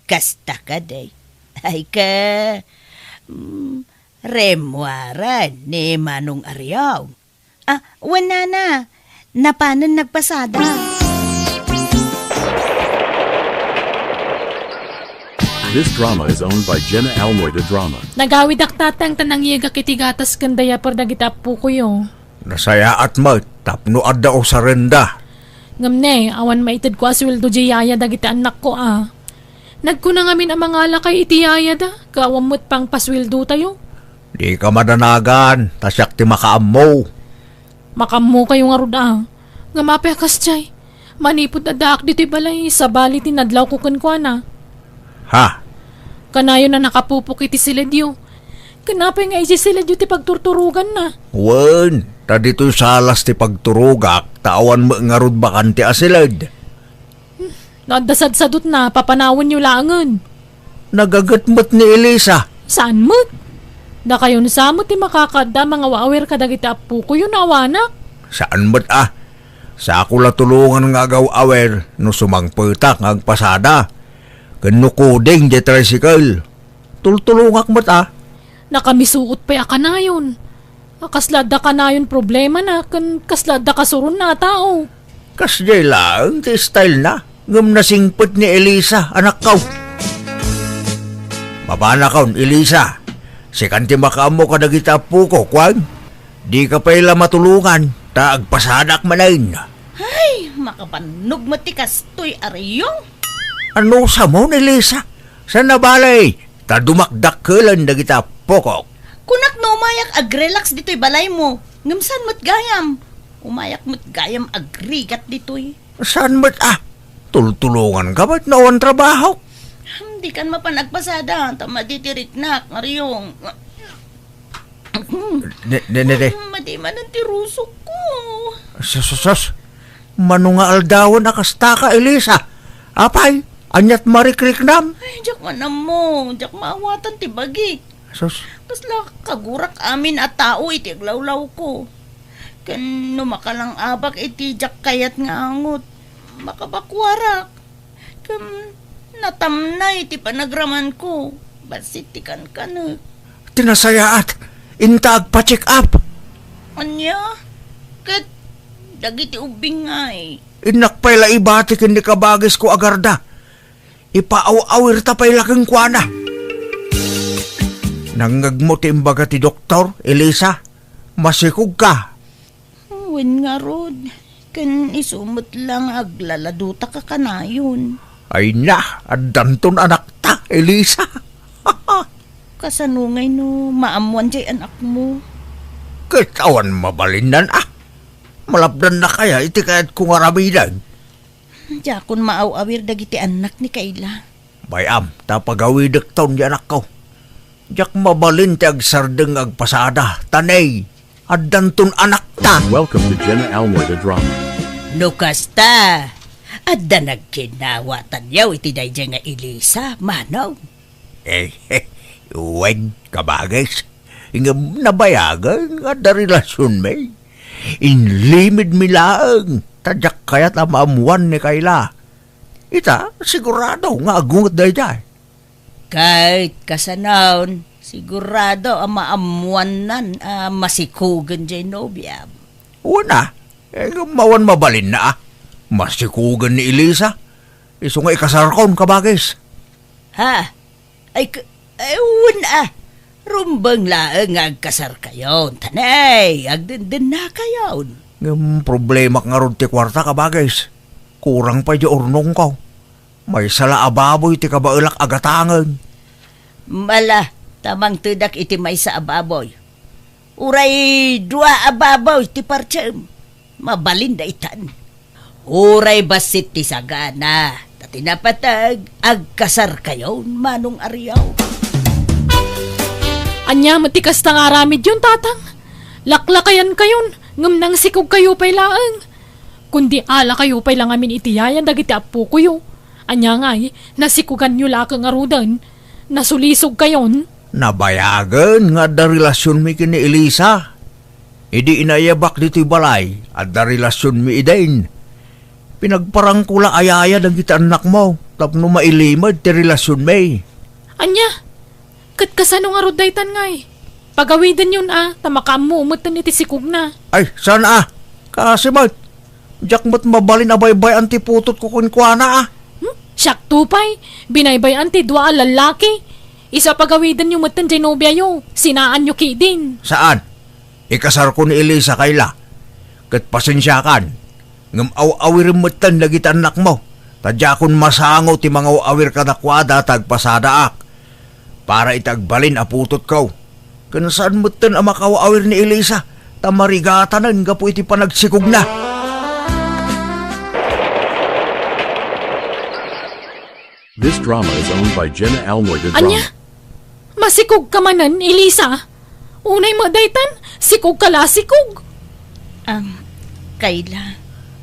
Kasta ka day. Ay ka, remuaran ni Manong Aryong. Wala na. Napanan nagpasada. This drama is owned by Jenna Almoyda Drama. Nagawid aktatang tanang iyaga kiti gatas kandaya por dagita po ko yo. Nasaya at mo, tapno adda o sarenda. Ngamne, awan maitid ko asweldo di yaya dagiti anak ko Nagkuna ngamin ang mga alakay iti yaya da, kawamot pang pasweldo tayo. Di ka madanagan, tasyak ti makaammo. Makamu kayo nga ruda. Nga mapekas chay. Manipod na daak dito'y balay, sa bali tinadlaw ko kankwana. Ha? Kanayo na nakapupok iti siledyo. Kanapay nga iti siledyo ti pagturturugan na. Wen, ta dito'y salas ti pagturugak, tawan mo nga rod bakan ti asilad. Nadasad-sadot na, papanawan nyo langan. Nagagatmat ni Elisa. Saan mo? Da kayo nasamot ti makakada mga wawer kadagiti apu ko yun awanak. Saan mo't Sa ako la tulungan nga agaw awer no sumangputak ang pasada. Kanukuding di tricycle. Tultulungak mo't Nakamisuot pa ka na yun. Kaslada ka na yun problema na, kaslada ka surun na tao. Kasjay lang ti style na. Ngam nasingpot ni Elisa, anak kaw. Mapana kaw, Elisa. Sikan ti makaamo ka dagita po ko, Kwan. Di ka pala matulungan, taagpasadak manayin. Ay, makapanog mo ti kastoy Aryong. Ano sa mo ni Lisa? Sa nabalay, tadumakdak ka lang dagita po ko. Kunak na umayak agrelax dito'y balay mo. Ngamsan mo't gayam. Umayak mo't gayam agrigat dito'y. Saan mo't tultulungan ka ba't naon trabaho? Hindi kan mapanagpasada. Tama ditirik na, Aryong. Ne. Madiman ang tirusok ko. Sus. Mano nga aldawan akasta ka, Elisa. Apay, anyat marikrik nam. Ay, jak man mo. Jak maawatan ti bagi. Sus. Kasla kagurak amin at tao iti aglawlaw ko. Kano makalang abak iti jak kayat nga angot. Makabakwarak. Natamnay iti panagraman ko. Basitikan ka na. Tinasayaat. Intag pa-check up. Anya? Kat dagiti ubing nga Inak pa'y laibati kindi kabagis ko agarda. Ipaaw-awir ta pa'y laking kwana. Nangagmo ti imbaga ti doktor, Elisa. Masikog ka. Wen nga rod. Kan isumot lang aglaladuta ka kanayon. Ay na, adanton anak ta, Elisa. Kasanungay no, maamuan jay anak mo. Kitawan mabalinan Malapdan na kaya iti kahit kung aramidan. Jakon maaw-awir dagiti anak ni Kayla. Bayam, tapagawidak taon di anak ko. Jak mabalin ti agsardeng agpasada, tanay, adanton anak ta. Welcome to Jenna Almoyda Drama. Nukasta, adda nagkinawatan yaw iti dayjay nga Elisa, manaw. Uwag, kabagis. Ingam nabayagan nga da relasyon may. Inlimid mi laang, tadyak kayat amamuan ni Kayla. Ita, sigurado nga agungot dayjay. Kahit kasanaon, sigurado ang maamuan nan masikugan jay nobya. Una, mawan mabalin na Masikugan ni Elisa. Iso nga ikasarkon kabagis. Ha? Ay, Ewan rumbang laang agkasar kayon. Tanay, agdindin na kayon. Ngam problema nga ron ti kwarta ka bagay. Kurang pa di ornong ko. May sala ababoy ti kabailak agatangan. Mala, tamang tudak iti may sa ababoy. Uray dua ababoy ti partsem. Mabalin da itan. Uray basit ti sagana. Tatinapatag, agkasar kayon manong ariyaw. Anya, matikas tang aramid yun, tatang. Laklakayan kayon, ngam nang sikog kayo pa'y laang. Kundi ala kayo pa'y lang amin itiyayan dagiti apo kuyo. Anya nga nasikugan nyo lakang arudan. Nasulisog kayon. Nabayagan nga da relasyon mi kini Elisa. Idi inayabak dito'y balay at da relasyon mi idain. Pinagparang kula ayaya ng kita anak mo tapno mailimad ti relasyon mi. Anya, kat kasano nga rudaytan nga Pagawidan yun tamakamuumutan iti sikog na. Ay, sana Kasi mat, jak mat mabalin abay-bay anti putot ko kunkwana Siyak tupay, binaybayan ti dua lalaki. Isa pagawidan yung matan dyan nobya yo, sinaan nyo din. Saan? Ikasar ko ni Elisa kayla. Kat pasensyakan. Ngam aw-awirin matan lagi anak mo. Tadya kun masangaw ti mga awir kadakwada tagpasadaak. Para itagbalin aputot ko. Kano saan matan ang makaw-awir ni Elisa? Tamarigatanan nga po iti panagsikog na. This drama is owned by Jenna Almoy the Anya? Drama. Masikog ka manan, Elisa. Unay mo daytan, sikog ka la sikog. Kayla.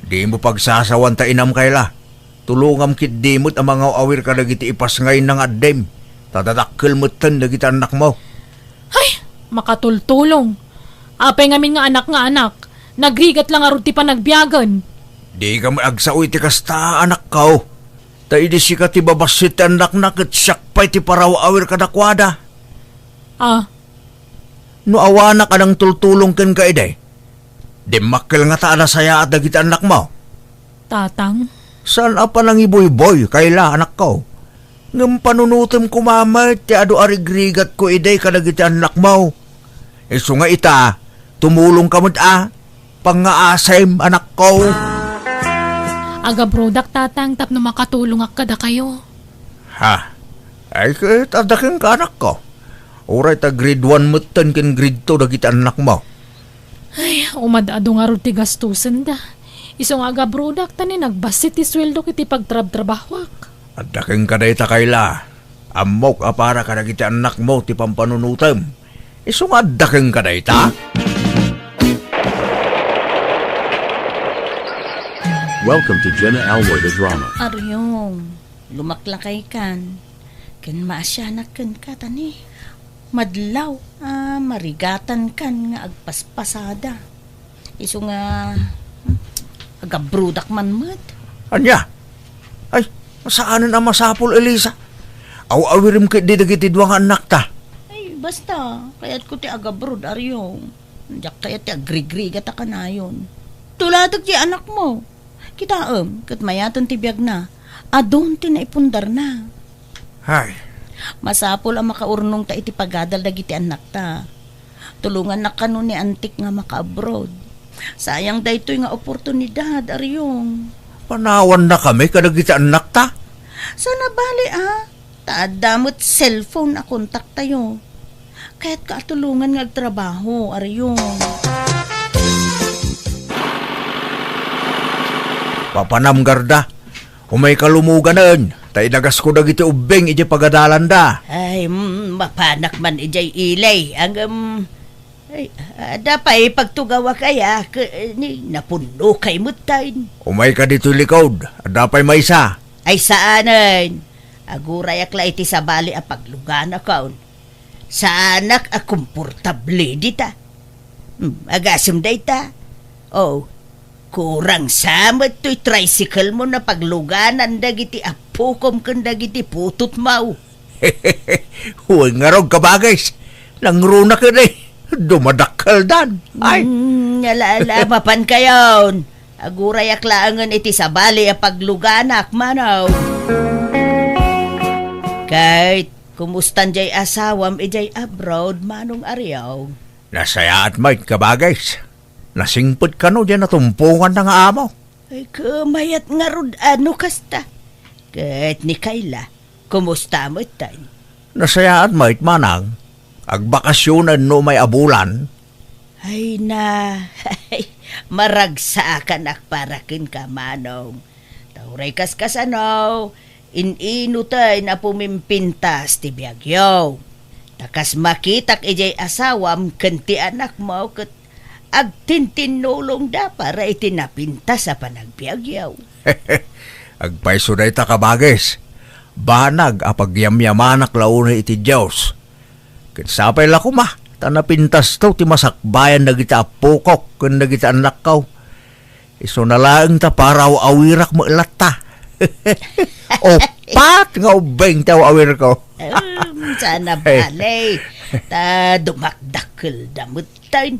Di mo pagsasawan ta inam kayla. Tulungam kit dimot ang mga awir ka dagiti ipas ngayon ng addem. Tadadakkel mutan dagiti anak mo. Ay, makatultulong. Apay ngamin nga anak, nagrigat lang aruti pa nagbiyagan. Di ka maagsaoy ti kasta anak ko. Ta idi si ka ti babasit anak na kat siyak pa'y ti paraw awir kadakwada. No awana ka ng tultulong ken ka iday. Di makkel nga taana saya at dagiti anak mo. Tatang? Saan apa nang iboy-boy kayla anak ko? Ngam panunutom kumamat ti ado arigrigat ko iday kadagiti anak mo. Iso nga ita, tumulong ka mo't pangaasem anak ko. Aga product tatang tapno makatulong ak kada kayo. Ha? Ay tadaking ka anak ko. Oray ta grade 1 mutan ken grade 2 dagiti anak mo. Ay, umadado nga ro ti gastusan da. Isong aga product tani nagbasit ti sweldo kiti pagtrab-trabahwak. At daking ka ta kayla. Amok para ka dagiti anak mo ti pampanunutem. Iso nga daking ka ta. Welcome to Jenna Almoy the Drama. Aryong, lumaklakay kan. Ken maasyanak kan ka tani. Madlaw, marigatan kan nga agpaspasada. Iso nga, agabrudak man mat. Anya? Ay, saanan ang masapol, Elisa? Aw-awirim ka di dagiti duwang anak ta. Ay, basta, kaya't ko ti agabrod, Aryong. Diyak kaya't ti agrigrigat ka na yun. Tuladag ti anak mo. Kita kat mayatan ti biyag na. Adon ti naipundar na. Ay, Masapol ang makaurnong ta iti pagadal dagiti anak ta. Tulungan na kanu ni antik nga maka-abroad. Sayang daytoy nga oportunidad, Aryong. panawan na kami kadagiti anak ta. Sana bali taadamot cellphone na kontak tayo. Kaya't katulungan nga agtrabaho, Aryong. Papanamgarda, humay kalumuganan. Tay nagas ko dagiti ubeng iti pagadalan da. Ay, mapanak man ijay ilay. Ang, dapay pagtugawa kaya, napuno kay mutain. Umay ka dito likod, adapay maysa. Ay saanan? Aguray akla iti sabali a paglugan akaon. Sa anak a komportable dita. Agasim dayta. Oh, kurang samat to'y tricycle mo na pagluganan dagiti apukom kan dagiti putot mau. Huwag nga rog kabagay. Nangruna ka na dumadakal dan. Ay, Nalalapapan kayon. Aguray aklaangan iti sabali a pagluganak manaw. Kahit Kumustan jay asawam ijay abroad manong ariyaw? Nasaya at may kabagays. Nasingpot ka no dyan natumpungan ng amo. Ay kumayat nga rod ano kasta. Kahit ni Kayla, kumusta mo tayo? Nasaya at may manang. Agbakasyonan no may abulan. Ay na, ay, maragsakan akparakin ka manong. Tauray kaskasanaw, inintay na pumimpintas ti biyagyaw. Takas makitak ijay asawam kanti anak mo kat agtintinulong da para itinapinta sa panagbiagyaw. Agpaiso na ita kabagis. Banag apagyamyamanak launa iti Diyos. Kinsapay la kuma, tanapintas to ti masakbayan na kita apukok kun na kita anak kaw. Iso na lang ta paraw awirak mo ilata. Opat nga ubeng taw awir ko. Sana balay, ta dumakdakil damutan.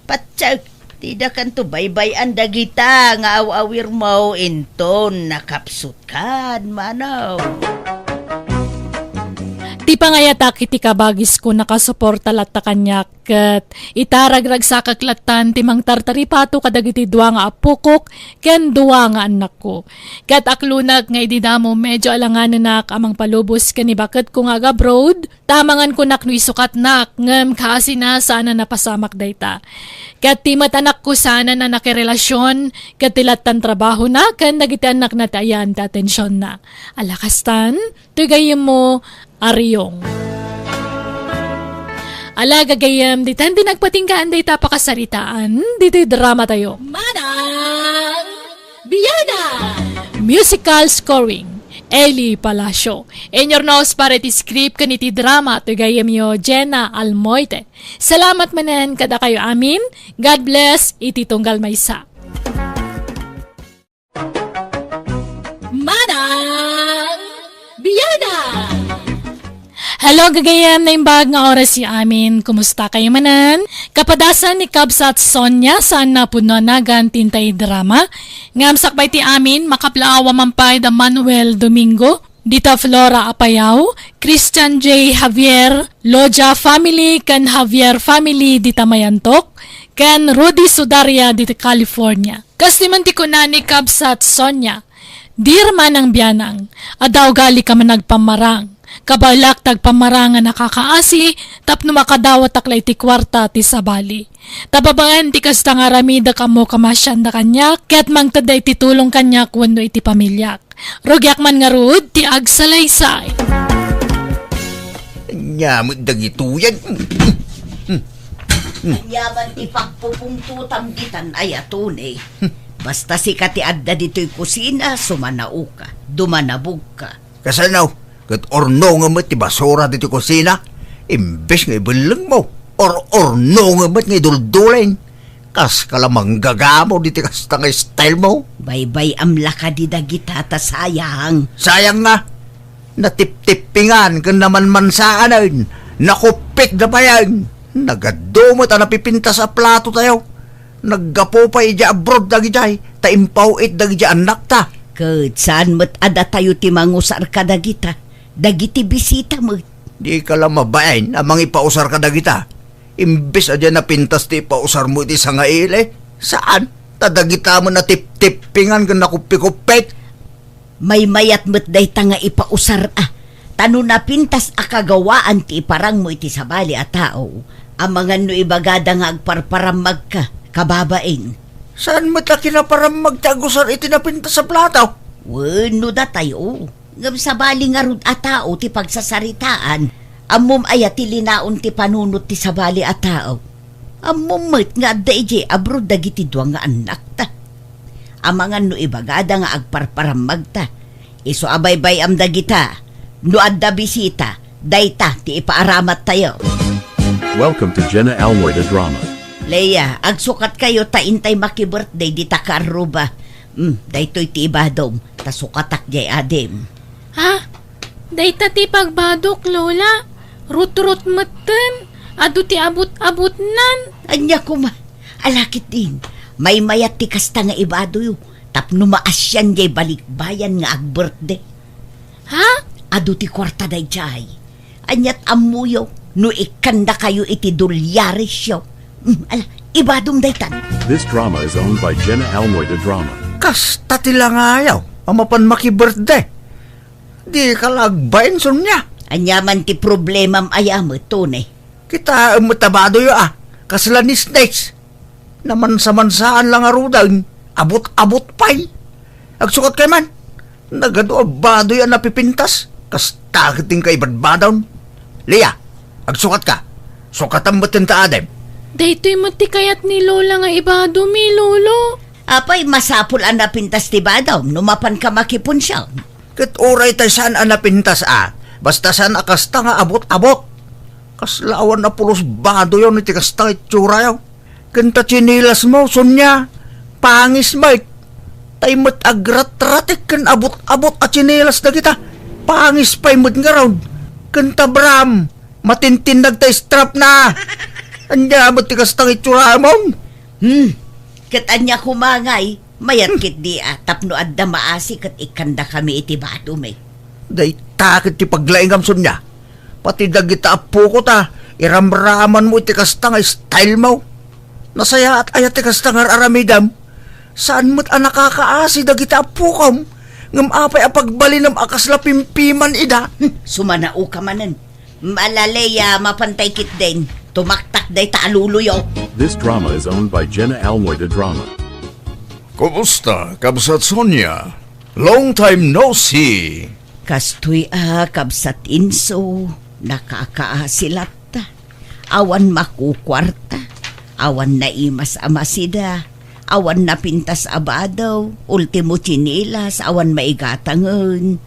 Patsak, tidak kan to baybay-an dagita nga awawir mo inton nakapsut kan manaw. Ti pangayatak iti kabagis ko nakasuporta latta kanyak ket itaragrag sa kaklatan ti mang tartaripato kadagiti dua nga apukok ken dua nga anak ko. Ket aklunag nga ididamo medyo alanganan amang palubos ken bakit ko nga abroad tamangan ko nak no isukat nak ngem kasi na sana napasamak dayta. Ket ti matanak ko sana na nakirelasyon ket tilatan trabaho na ken dagiti anak na tayan ti atensyon na. Alakastan tugayem mo Ariyong. Ala gagayam, di tan nagpatingkaan day tapakasaritaan, di drama tayo. Manang Biyana! Musical scoring, Eli Palacio. In your nose para iti script kaniti drama, to gayam yo Jenna Almoite. Salamat manan kada kayo amin. God bless, iti tunggal maysa. Manang Biyana! Hello, gagayam na imbag nga oras si amin. Kumusta kayo manan? Kapadasan ni Kabsat Sonia saan na puno nagan tintay drama. Ngamsakbay ti amin, makaplaawa mampay da Manuel Domingo, Dita Flora Apayaw, Christian J. Javier, Loja family, kan Javier family dita Mayantok, kan Rudy Sudaria dita California. Kastiman ti kunani Kabsat Sonia, dir man ang biyanang, adaw gali ka man nagpamarang. Kabalak tagpamarangan nakakaasi, tapno makadawat taklay ti kwarta ti sabali. Tababangan ti kasta nga ramida kamo kamasyan da kanyak, kaya't mangtaday ti tulong kanyak wano iti pamilyak. Rogyak man nga rud, ti agsalaysay. Nyamit dagituyan. Anyaman ti pagpupungtutam kitan ay atunay. Basta si kati adda dito'y kusina, sumanao ka, dumanabog ka. Kasanaw, kat orno nga mat ti basura dito kusina, imbes nga ibalang mo, orno nga mat nga iduldulain. Kas kalamang gagamo dito kasta nga style mo. Baybay amla ka di dagita ta sayang. Sayang nga, natip-tipingan ka naman mansaanan, nakupik na pa yan. Nagadumot ang napipinta sa plato tayo. Naggapo pa ija abroad dagi jay, taimpaw it dagi jay anak ta. Kat saan mo't ada tayo ti mangusar ka dagita, dagiti bisita mo. Di ka lang mabayan amang ipausar ka dagita. Imbes adya na pintas ti ipausar mo iti sangaile. Saan? Tadagita mo na tip-tipingan ka nakupik-upik. May mayat mo't day ta nga ipausar Tano na pintas akagawaan ti iparang mo iti sabali a tao. Amangan no ibagada nga agparparamag ka, kababain. Saan mo ta kinaparam magtagusar iti napintas sa plato? Wano da tayo. Ngam sabali nga rud a tao ti pagsasaritaan. Amom ayat ti linaon ti panunot ti sabali a tao. Amom met nga adda ije abroad dagiti duwa nga anak ta. Amangan no ibagada nga agparparamag ta. Iso abaybay am dagita. No adda bisita, dayta ti ipaaramat tayo. Welcome to Jenna Almoida Drama. Leia, agsukat kayo ta intay maki-birthday di ta kaaruba. Daytoy ti ibadom, ta sukatak jay adem. Ha? Dayta ti pagbadok, Lola. Rut-rut maten. Adu ti abut-abut nan. Anya kuma, alakit din. May mayat ti kasta nga ibado yu. Tapno maasyan jay balikbayan nga ag-birthday. Ha? Adu ti kwarta day jay. Anyat amuyo, no ikanda kayo iti dolyares siyo. Ala, ibadong daytan. This drama is owned by Jenna Almoy the Drama. Kasta tila nga ayaw. Amapan maki-birthday. Di ka lagbain son niya. Anyaman ti problemam ayam tunay. Kita matabado yo kasla ni snakes. Naman sa mansaan lang arudan. Abot-abot pa'y. Agsukat kay man. Nagado abado yan napipintas. Kasta kiting kay badbadawn. Leah, agsukat ka. Sukatan batin ta adem. Daytoy mati kayat ni Lola nga ibado mi, Lolo. Apay masapul ang napintas ti badaw, numapan ka makipon siya. Kat oray tayo saan ang napintas Basta saan akasta nga abot-abot. Kaslawan na pulos bado yun iti kasta itsura yaw. Kanta chinilas mo, Sonya. Pangis, Mike. Tay mat agrat-ratik kan abot-abot at chinilas na kita. Pangis pa'y mat nga raw. Kanta Bram. Matintindag tay strap na. Anya mat ti kasta itsura mo. Katanya kumangay, mayat kit di tapno adda maasi kat ikanda kami iti bado may. Day takit ti paglaingam Sonya. Pati dagita apo ko ta. Iramraman mo iti kasta nga style mo. Nasaya at ayat ti kasta nga aramidam. Saan mo't nakakaasi dagita apo ko? Ngam apay apagbalinam akas la pimpiman ida. Sumanao ka manan. Malaleya mapantay kit din. Tumaktak day taaluluyo. This drama is owned by Jenna Almoy the Drama. Kumusta, Kabsat Sonya? Long time no see. Kastoy kabsat inso. Nakakaasilat ta. Awan makukwarta. Awan na imas amasida. Awan na pintas abadaw. Ultimo chinilas. Awan maigatangon.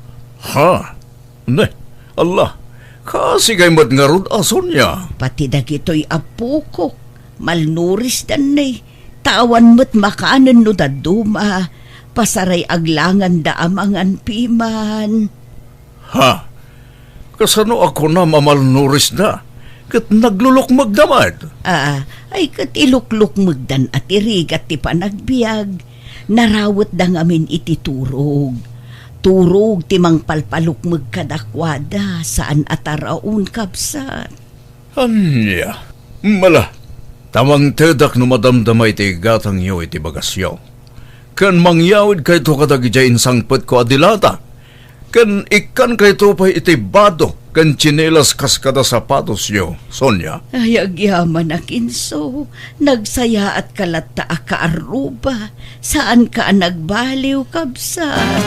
Ha? Ne, Allah. Kasi kay matngarod Sonya. Pati dagito'y apukok. Malnuris dan nay. Tawan mo't makanan no daduma. Pasaray aglangan da amangan piman. Ha? Kasano ako na mamalnuris na? Kat naglulok magdamad. Ay kat ilukluk magdan at irigat ti panagbiag. Narawat da ngamin iti turog. Turog ti mang palpaluk magkadakwada saan ataraon kabsat. Anya? Mala. Tamang tedak no madamdamay ti gatang yo iti bagasyaw. Kan mangyawid kay to kadagijay insangpet ko adilata. Kan ikan kay to pa'y iti bado. Kan chinelas kaskada sapatos yo, Sonya. Ay agyaman na kinso. Nagsaya at kalata ka aruba. Saan ka nagbaliw kabsat?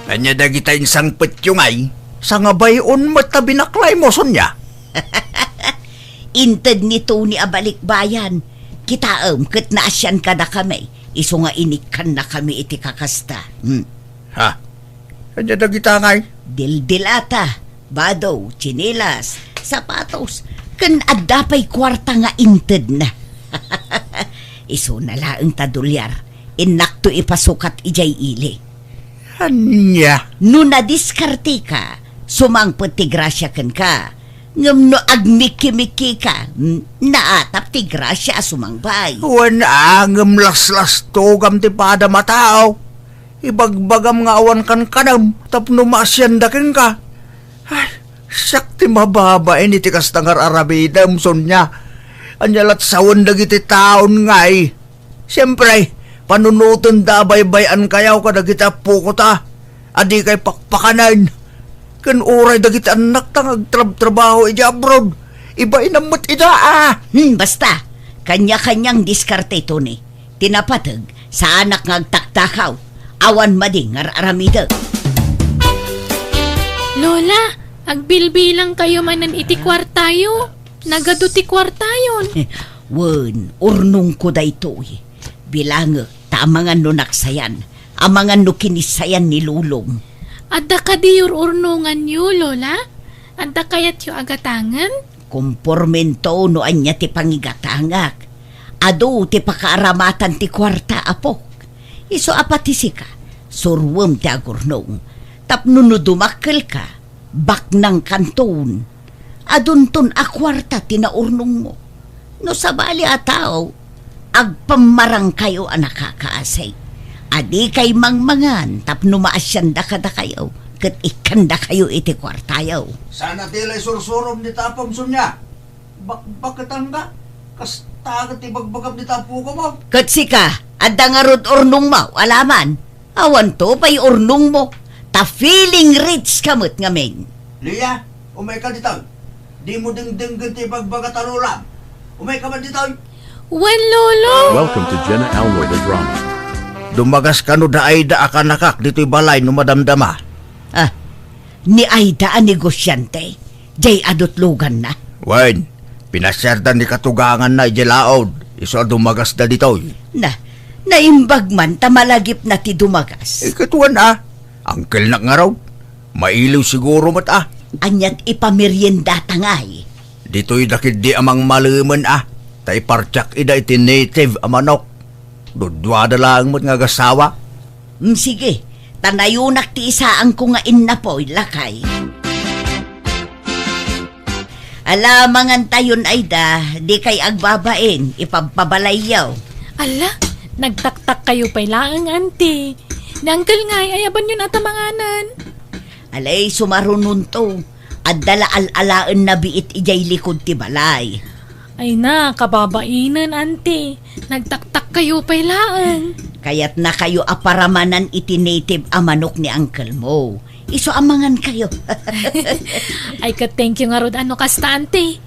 Anya dagita insangpet yung sa nga bayon matabi na klay mo, Sonya. Inted ni Tony abalikbayan. Kitaam kat naasyan ka na kami. Iso nga inikan na kami iti kakasta. Ha? Anya dagita Dildilata, bado, chinilas, sapatos. Kan adapay kwarta nga inted na. Iso na laang tadulyar. Inakto ipasukat ijay ili. Anya? No nadiskarte ka, sumangpot ti grasya kan ka. Ngam no agmiki-miki ka, naatap ti grasya sumangbay. Wana ngam laslas togam ti pada matao. Ibagbagam nga awan kan kanam, tapno maasyandakin ka. Ay, siyak ti mababain iti kastangar arabidam, Sonya. Anyalat sawan dagiti taon ngay. Siyempre, panunutan da baybayan kayaw ka dagiti apo ko ta. Adi kay pakpakanan. Kan oray dagiti anak tang agtrab-trabaho iti abroad. Iba inamot ida Basta, kanya-kanyang diskarte ito ni. Tinapatag sa anak nga agtaktakaw. Awan mading aramida. Lola, agbilbilang kayo manan iti kwartayo. Nagado ti kwartayon. Wen, urnong ko da ito eh. Bilang tamangan no naksayan. Amangan no kinisayan ni Lulong. Adda ka di urnungan yu, Lola? Adda kayat yu agatangan? Kompormento no anya ti pangigatangak. Ado ti pakaaramatan ti kwarta apok. Iso apatisi ka, surwem ti agurnong. Tapno no dumakkel ka, bak ng kanton. Adunton akwarta tinaurnong mo. No sabali ataw, agpamarang kayo ang nakakaasay. Adi kay mangmangan, tapno maasyanda ka da kayo. kat ikanda kayo iti kwartayaw. Sana tila'y sursurom ni tapam sunya. Bakit ang ka? Kastagat ibagbagam ni tapo ko mo. Kat sika, adda nga rod urnong mo, alaman. Awan to, pa'y urnong mo. Ta feeling rich kamot ngamin. Lia, umay ka dito. Di mo ding ganti bagbagat alulam. Umay ka man dito. Wen, Lolo! Welcome to Jenna Almoy the Drama. Dumagas ka no da Aida akanakak dito'y balay no madamdama. Ah, ni Aida ang negosyante. Jay adot lugan na. Wen, pinasyerdan ni katugangan na ijelaod. Iso dumagas na dito'y. Naimbag man tamalagip na ti dumagas. Katuan Angkel na nga raw. Mailiw siguro mat Anyat ipamerienda tangay. Dito'y dakid di amang maluman Tay partyak ida iti native amanok. Dudwada lang mo't nga gasawa. Sige, tanayunak ti isaan ko nga inna po, lakay. Alamangan tayon Aida, di kay agbabain, ipagpabalayaw. Ala, nagtaktak kayo pa'y laang, auntie. Nangkal nga'y ayaban yun at amanganan. Alay, sumarunun to. At dala al-alaan na biit ijay likod ti balay. Ay na, kababainan, auntie. Nagtaktak kayo pa'y laang. Kaya't na kayo aparamanan iti native amanok ni uncle mo. Iso amangan kayo. Ay ka-thank you nga rod ano kasta, auntie.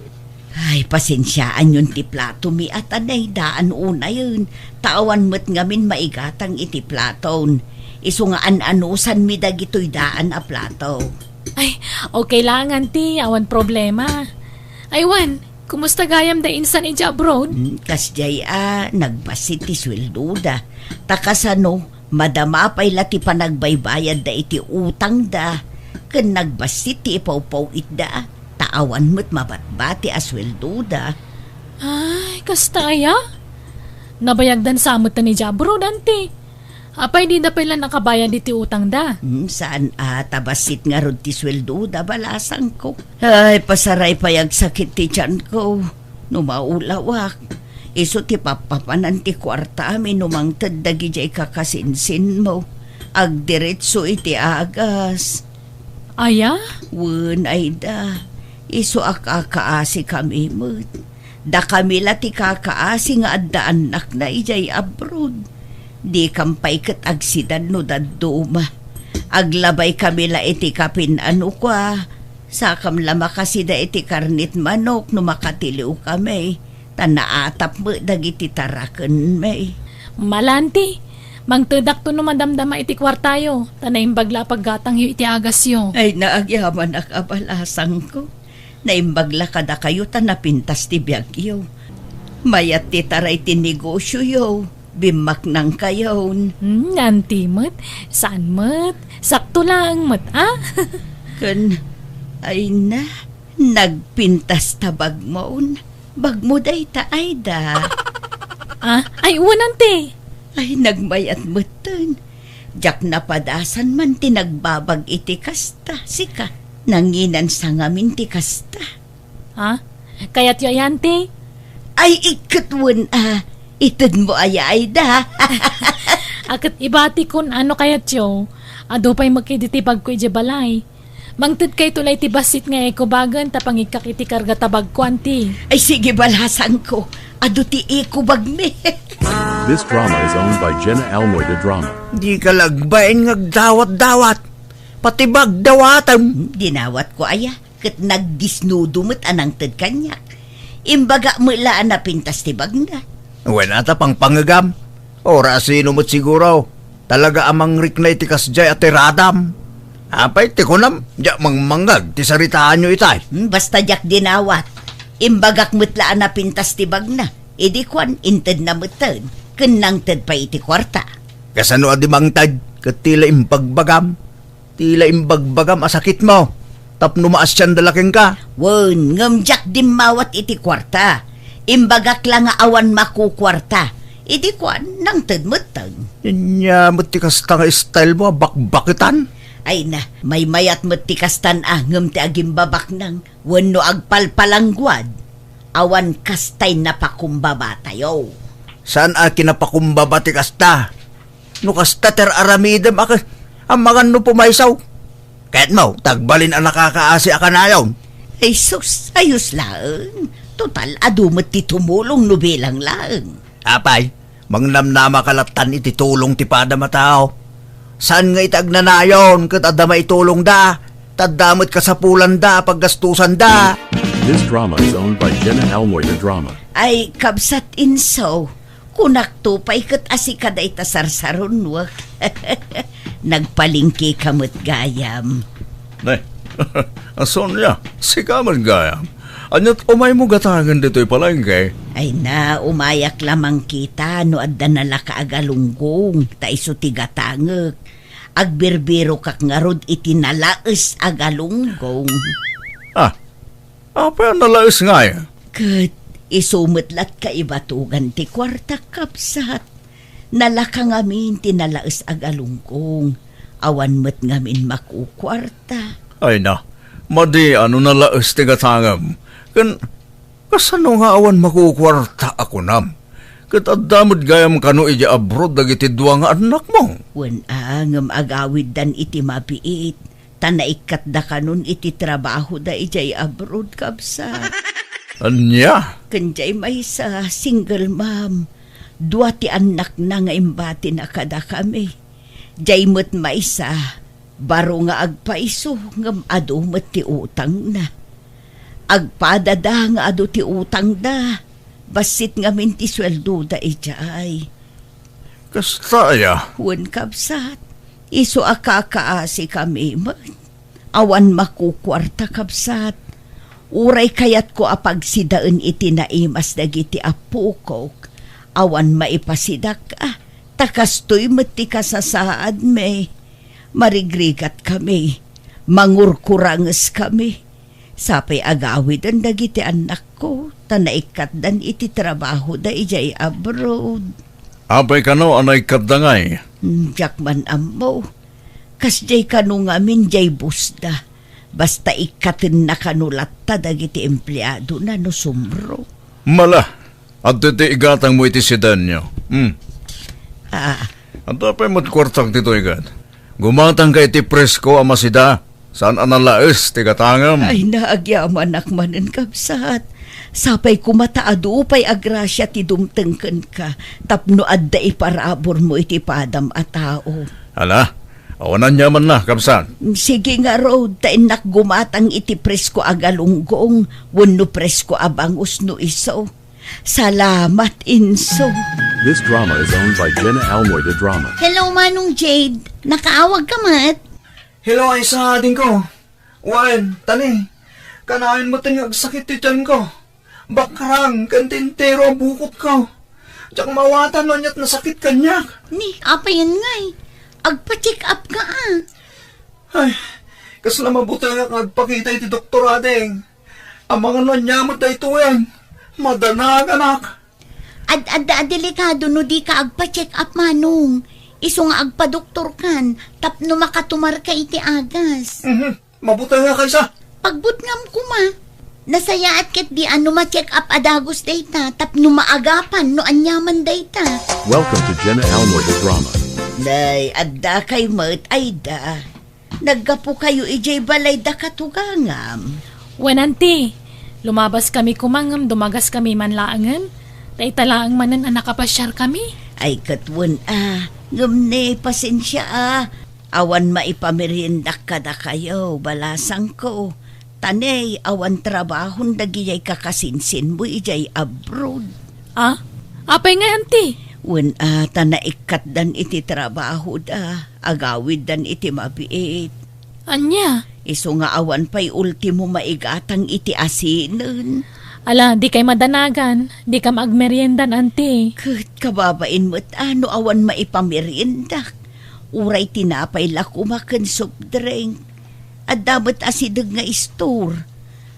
Ay, pasensyaan yun ti plato mi at anay daan una yun. Tawan mo't ngamin maigatang iti platon. Iso nga an-anusan mi dagito'y daan a plato. Ay, okay lang, auntie. Awan problema. Ay, Wan, kumusta gayam da insan ija abroad? Kasjay nagbasit ti sweldo da. Takasano, madama pa'y lati pa nagbaybayad da iti utang da. Kan nagbasit ti ipaw-paw itda. Taawan mo't mabatbati a sweldo da. Ay, kasta aya? Nabayagdan samot na ni Jabro, auntie. Apay di na pala nakabayad iti utang da. Saan tabasit nga rod ti sweldo da balasang ko. Ay, pasaray payag sakit ti tiyan ko. Numaulawak. Iso ti papapanan ti kwarta mi numang tadagi jay kakasinsin mo. Agdiretso iti agas. Aya? Wen Aida. Iso akakaasi kami mo. Da kami lati kakaasi nga adda anak na ijay abroad. Di kampay kat agsidan no daduma. Aglabay kami la iti kapin ano kwa. Sakam lama kasi da iti karnit manok no makatiliw kami. Tanaatap mo dagiti taraken may. Malanti. Mangtedak to no madamdama iti kwartayo. Tanayim bagla paggatang yu iti agas yo. Ay naagyaman ak abalasang ko. Naimbagla kada kayo tanapintas ti biyagyo. Mayat ti taray ti negosyo yo. Bimak nang kayon. Auntie mat. Saan mat? Sakto lang mat, Kan, ay na, nagpintas ta bagmoon. Bagmo day ta Aida. Ay, uwan, auntie. Ay, nagmayat mutan. Jak napadasan man tinagbabag iti kasta. Sika, nanginan sa ngamin ti kasta. Kaya't yu, auntie. Ay, ikatwan itad mo ay Aida. Akat ibati kun ano kayat yo. Ado pa'y magkiditibag ko iti balay. Mangtid kay tulay ti basit nga ekobagan tapang ikak iti karga tabag ko, auntie. Ay, sige balasan ko. Ado ti ikubag me. This drama is owned by Jenna Almoy the Drama. Di ka lagbain ngagdawat-dawat. Pati bagdawatan. Dinawat ko aya. Kat nagdisnudumot anang tad kanyak. Imbaga mo ilaan na pintas ti bagna. Wala ta pang pangagam. Ora sino mo't siguro. Talaga amang riknay ti kasjay at tiradam. Apay ti kunam. Diya mangmangag ti saritaan nyo itay. Basta jak dinawat. Imbagak mutlaan na pintas ti bagna. Idi kwan inted na mutan. Kenang ted pa iti kwarta. Kasano adimang tad. Kat tila imbagbagam. Tila imbagbagam asakit mo. Tapno maas siyan dalaking ka. Wen, ngamjak dimawat iti kwarta. Imbagak lang nga awan makukwarta. Idi kwan nang ted mutan. Nya ti kasta nga style mo bakbakitan. Ay na, may mayat matikastan ngam ti agimbabak nang wano agpalpalangguad. Awan kastay napakumbaba tayo. Saan kinapakumbaba ti kasta? No kasta ter aramidem amagan no pumaysaw. Kahit mo, tagbalin ang nakakaasi ka na yun. Ay sus, ayos lang. Total, adumot ti tumulong nubilang lang. Apay, mangnamnama kalatan iti tulong ti pada matao. Saan nga itag na nayon, kat adama itulong da, tadamot ka sa pulan da, paggastusan da. This drama is owned by Jenna Almoy the Drama. Ay, kabsat inso. Kunak tupay kat asikada ita sarsaron wak. Nagpalingki kamot gayam. Nay, ason niya, si Kamal Gayam. Anyat umay mo gatangan dito'y palengke. Ay na, umayak lamang kita no adda nala ka agalunggong. Ta iso tigatangek. Agbirbiro kak ngarod itinalaes agalunggong. Apa yung nalais nga yan? Kat isumutlat ka ibatugan ti kwarta kapsat. Nalaka ngamin tinalaes agalunggong. Awan met ngamin makukwarta. Ay na, madi ano nalais ti gatangam. Kasano nga awan makukwarta ako nam? Kat adamod gayam kano ija abroad dagiti dua nga anak mo. Wan ngam agawid dan iti mabiit. Tanaikat da kanon iti trabaho da ijay abroad kapsa. Anya? Kanjay may sa single mom. Dua ti anak na nga imbati na kada kami. Jay mo't may sa baro nga agpaiso ngam ado mo't ti utang na. Agpadada nga ado ti utang da. Basit ngamin ti sweldo da ijay. Kastaya? Wan kapsat. Iso akakaasi kami man. Awan makukwarta kapsat. Uray kayat ko apagsidaan iti naimas dagiti apukok. Awan maipasidak takastoy mati kasasaad me. Marigrigat kami. Mangurkuranges kami. Sapay agawid ang dagiti anak ko. Tanaikat dan iti trabaho da ijay abroad. Apay kano anay kadangay? Jakman ammo. Kasjay kano ngamin jay busda. Basta ikatin na kanulat ta dagiti empleyado na no sumro. Mala, at iti igatang mo iti sedan nyo. At apay mo't kwartang tito igat. Gumatang ka iti presko amasida. Saan analaes ti gatangam? Ay naagyaman akmanen kapsat. Sapay kumataado pa'y agrasya ti dumtengken ka. Tapno adda iparabor mo iti padam a tao. Hala, awanan nyaman na, kapsan. Sige nga road, tainak gumatang iti presko agalunggong. Wano presko abangus no iso. Salamat inso. This drama is owned by Jenna Almoy the Drama. Hello Manong Jade, nakaawag ka mat? Hello ay sa ading ko. Wan, tani. Kanain mo tanyag sakit ti tiyan ko. Bakrang, kantintero ang bukot ko. Tsak mawatan no niya't nasakit kanyak. Ni, apa yan ngay? Agpa-check up ka Ay, kasla mabuti nga kagpakita iti doktor ading. Ang mga nanyamot na ito yan. Madanag anak. Delikado no di ka agpa-check up manong. Iso nga agpa-doktor kan, tapno makatumar ka iti agas. Mabuti nga kaysa. Pagbutngam ko ma. Nasaya at ket di ano ma-check up adagos dayta, tapno maagapan no anyaman dayta. Welcome to Jenna Almoy the Drama. Nay, adda kay mat ay da. Naggapo kayo ijay balay da katugangam. Wenanti, lumabas kami kumangam, dumagas kami manlaangan. Taitalaang manan anak kapasyar kami. Ay katwan ngamne pasensya Awan maipamerindak kada kayo, balasang ko. Tanay, awan trabahon dagiyay kakasinsin mo ijay abroad. Apay nga anti? Wen tanaikat dan iti trabaho da, agawid dan iti mabiit. Anya? Iso nga awan pa'y ultimo maigatang iti asinan. Ala, di kay madanagan. Di ka magmeriendan, anti. Kat kababain mo't ano awan maipamerindak. Uray tinapay la kumakan soft drink. At dapat asidag nga store.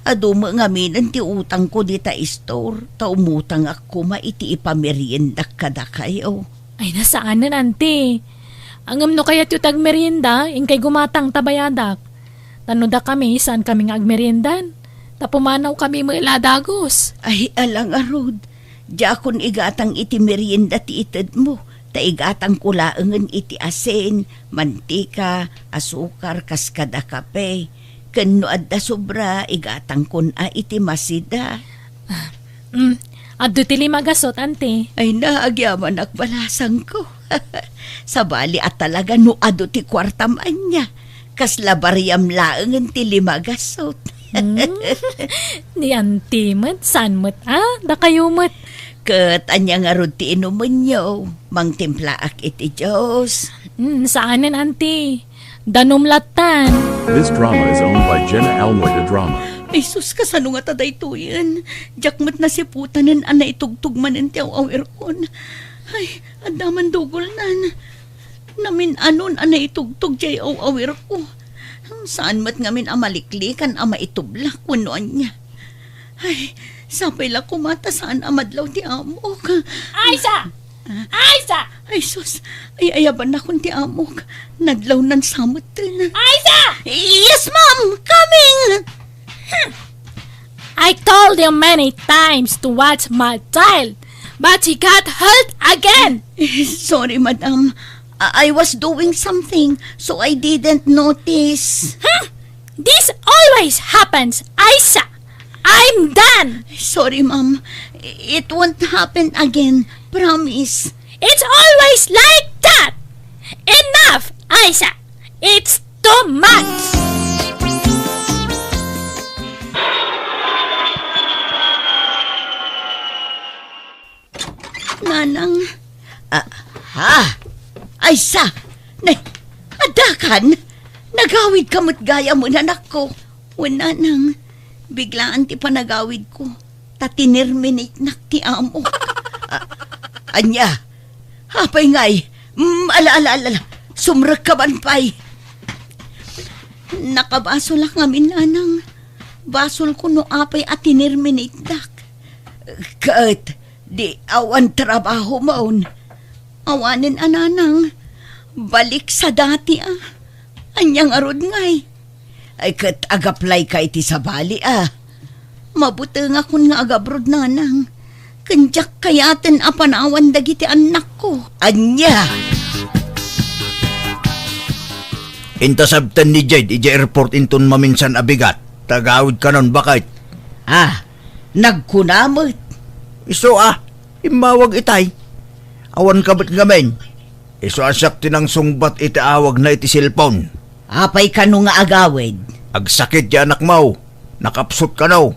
Ado nga minan ti utang ko di ta store. Ta umutang ako maiti ipameriendak kada kayo. Ay, nasaan na, anti? Angam no kaya tiyutag merienda, ingkay gumatang tabayadak. Tanoda kami, saan kami nga agmeriendan? Tapumanaw kami mga dagos. Ay alang arod. Di akon igatang iti merienda ti ited mo. Taigatang kulaangan iti asin, mantika, asukar, kaskada kape. Ken no adda sobra, igatang kun iti masida. Addo ti limagasot, ante. Ay naagyaman akbalasang ko. Sa bali at talaga no ado ti kwartaman niya. Kasla bariyam laangan ti limagasot. Ni ante mat, san mat, da kayo mat. Kat anya nga rod ti inuman niyo. Mang timplaak iti Diyos. Saanan, ante? Danumlatan. This drama is owned by Jenna Almoy Drama. Ay sus, kasano nga taday to yan? Jakmat na si putanan ana itugtugman ng tiyaw awirkon. Ay, adaman dugol nan. Namin anon ana itugtug jay awir ko. Saan mat ngamin amaliklikan ama itublak kunoan niya. Ay, sapay la kumata saan amadlaw ti amok. Aisa! Aisa! Ay sus, ay ayaban na kun ti amok. Nadlaw nan samot din. Aisa! Yes, ma'am! Coming! I told you many times to watch my child, but he got hurt again. Sorry, madam. I was doing something, so I didn't notice. This always happens, Aisa. I'm done. Sorry, ma'am. It won't happen again. Promise. It's always like that. Enough, Aisa. It's too much. Nanang. Ay sa. Adakan. Nagawid ka mo't gaya mo, nanak ko. Wala nang. Biglaan ti panagawid ko. Tatinirminate nak ti amo. Anya. Hapay ngay. Ala. Sumrag ka man pay. Nakabaso lang ngamin, nanang. Basol ko no apay at tinirminate dak. Kat, di awan trabaho maun. Awanin ananang. Balik sa dati Anyang arod ngay. Ay kat agaplay ka iti sa bali Mabuti nga kun nga agabrod nanang. Kanjak kayaten apanawan dagiti anak ko. Anya! Intasabtan ni Jade, ija airport inton maminsan abigat. Tagawid ka nun, bakit? Nagkunamot. Iso imawag itay. Awan ka ba't ngamin? Iso asak tinang sungbat itiawag na iti cellphone. Apay ka no nga agawid. Agsakit ya anak mo. Nakapsot ka no.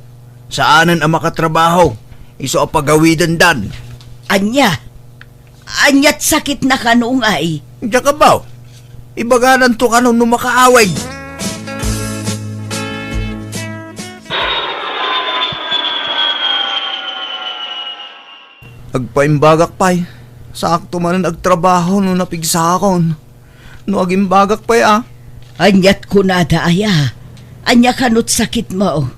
Saanan ang makatrabaho. Iso apagawidan dan. Anya? Anya't sakit na kanungay. Diyan ka ba? Ibaganan to kanon no makaaway. Agpaimbagak pay. Sakto man ang agtrabaho no napigsa akon. No agimbagak pay Anyat ko na daaya. Anya kanot sakit mo.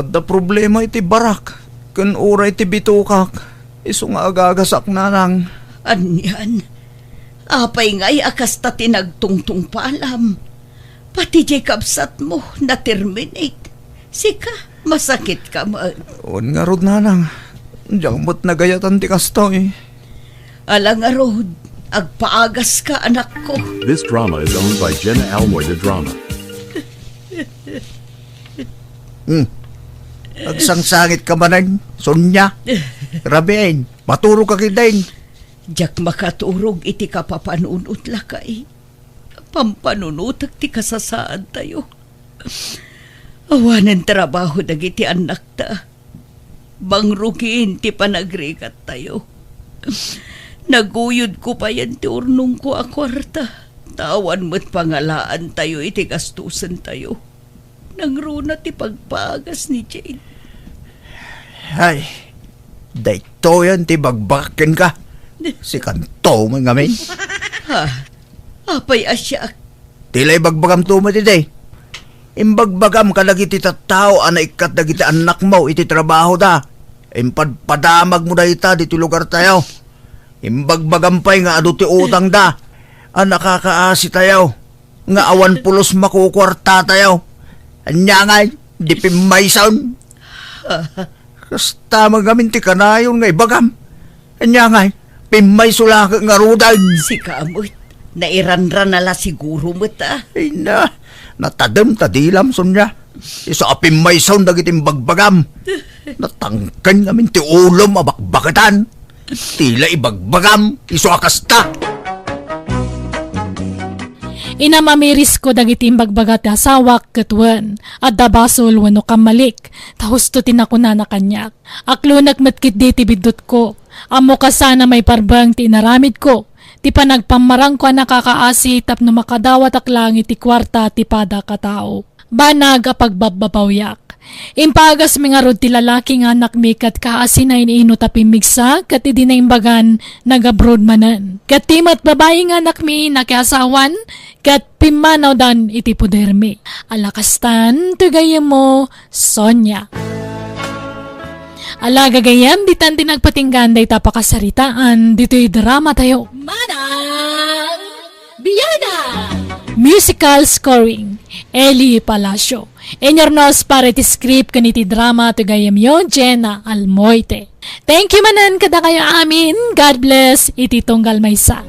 At da problema iti barak. Kan uray iti bitukak. Iso nga agagasak na lang. Anyan. Apay nga'y akas ta tinagtungtung palam. Pati di kapsat mo na terminate. Sika, masakit ka man. On nga rod na lang. Diyan mo't nagayatan ti kasto Alang arod, agpaagas ka anak ko. This drama is owned by Jenna Almoy Drama. Agsangsangit ka manang, Sonya. Rabiin, maturo ka kidain. Diyak makaturog iti kapapanunot lakay. Pampanunot ti kasasaan tayo. Awanan trabaho dagiti anak ta. Bangrugin ti panagrikat tayo. Naguyod ko pa yan ti urnong ko akwarta. Tawan mo't pangalaan tayo iti gastusan tayo. Nangruna ti pagpagas ni Jade. Ay, dayto yan ti bagbakin ka. Si kanto man ngamin. Apay asyak. Tilay bagbagam tumat iti. Imbagbagam ka lagi ti tattao ana ikat dagiti anak mo iti trabaho da. Impadpadamag mo da ita diti lugar tayo. Imbagbagam pa'y nga adu ti utang da. Nakakaasi tayo. Nga awan pulos makukwarta tayo. Anya nga, di pimaysaon. Kasta magamin ti kanayon nga ibagam. Anya nga, pimay sulaka nga rudan. Si kaamot, nairanran nala siguro mo't Ay na, natadam tadilam son niya. Isa pimay son dagiting bagbagam. Natangkan ngamin ti ulom abakbakatan. Tila ibagbagam, iso akasta. Inamamiris ko dagiting bagbagat ti asawak katwan at dabasol wano kamalik tahos to tinakuna na kanyak. Aklo nagmatkit di ti bidot ko. Amo ka sana may parbang ti inaramid ko. Ti panagpamarang ko nakakaasi tapno makadawat ak langit ti kwarta ti pada katao. Banag pagbababawyak. Impagas mga rod ti lalaki nga anak mi kat kaasi na iniino tapimigsa kat idinaimbagan nag-abroad manan. Kat timat babae nga anak mi nakiasawan kat pimanaw dan iti pudermi. Alakastan tugayem mo Sonya. Ala gagayam ditan tinagpatinggan day tapakasaritaan dito'y drama tayo. Manang Biyana! Musical scoring Eli Palacio. Enyornos para iti script kaniti drama to gayam yo Jenna Almoite. Thank you manan kada kayo amin. God bless iti tunggal maysa.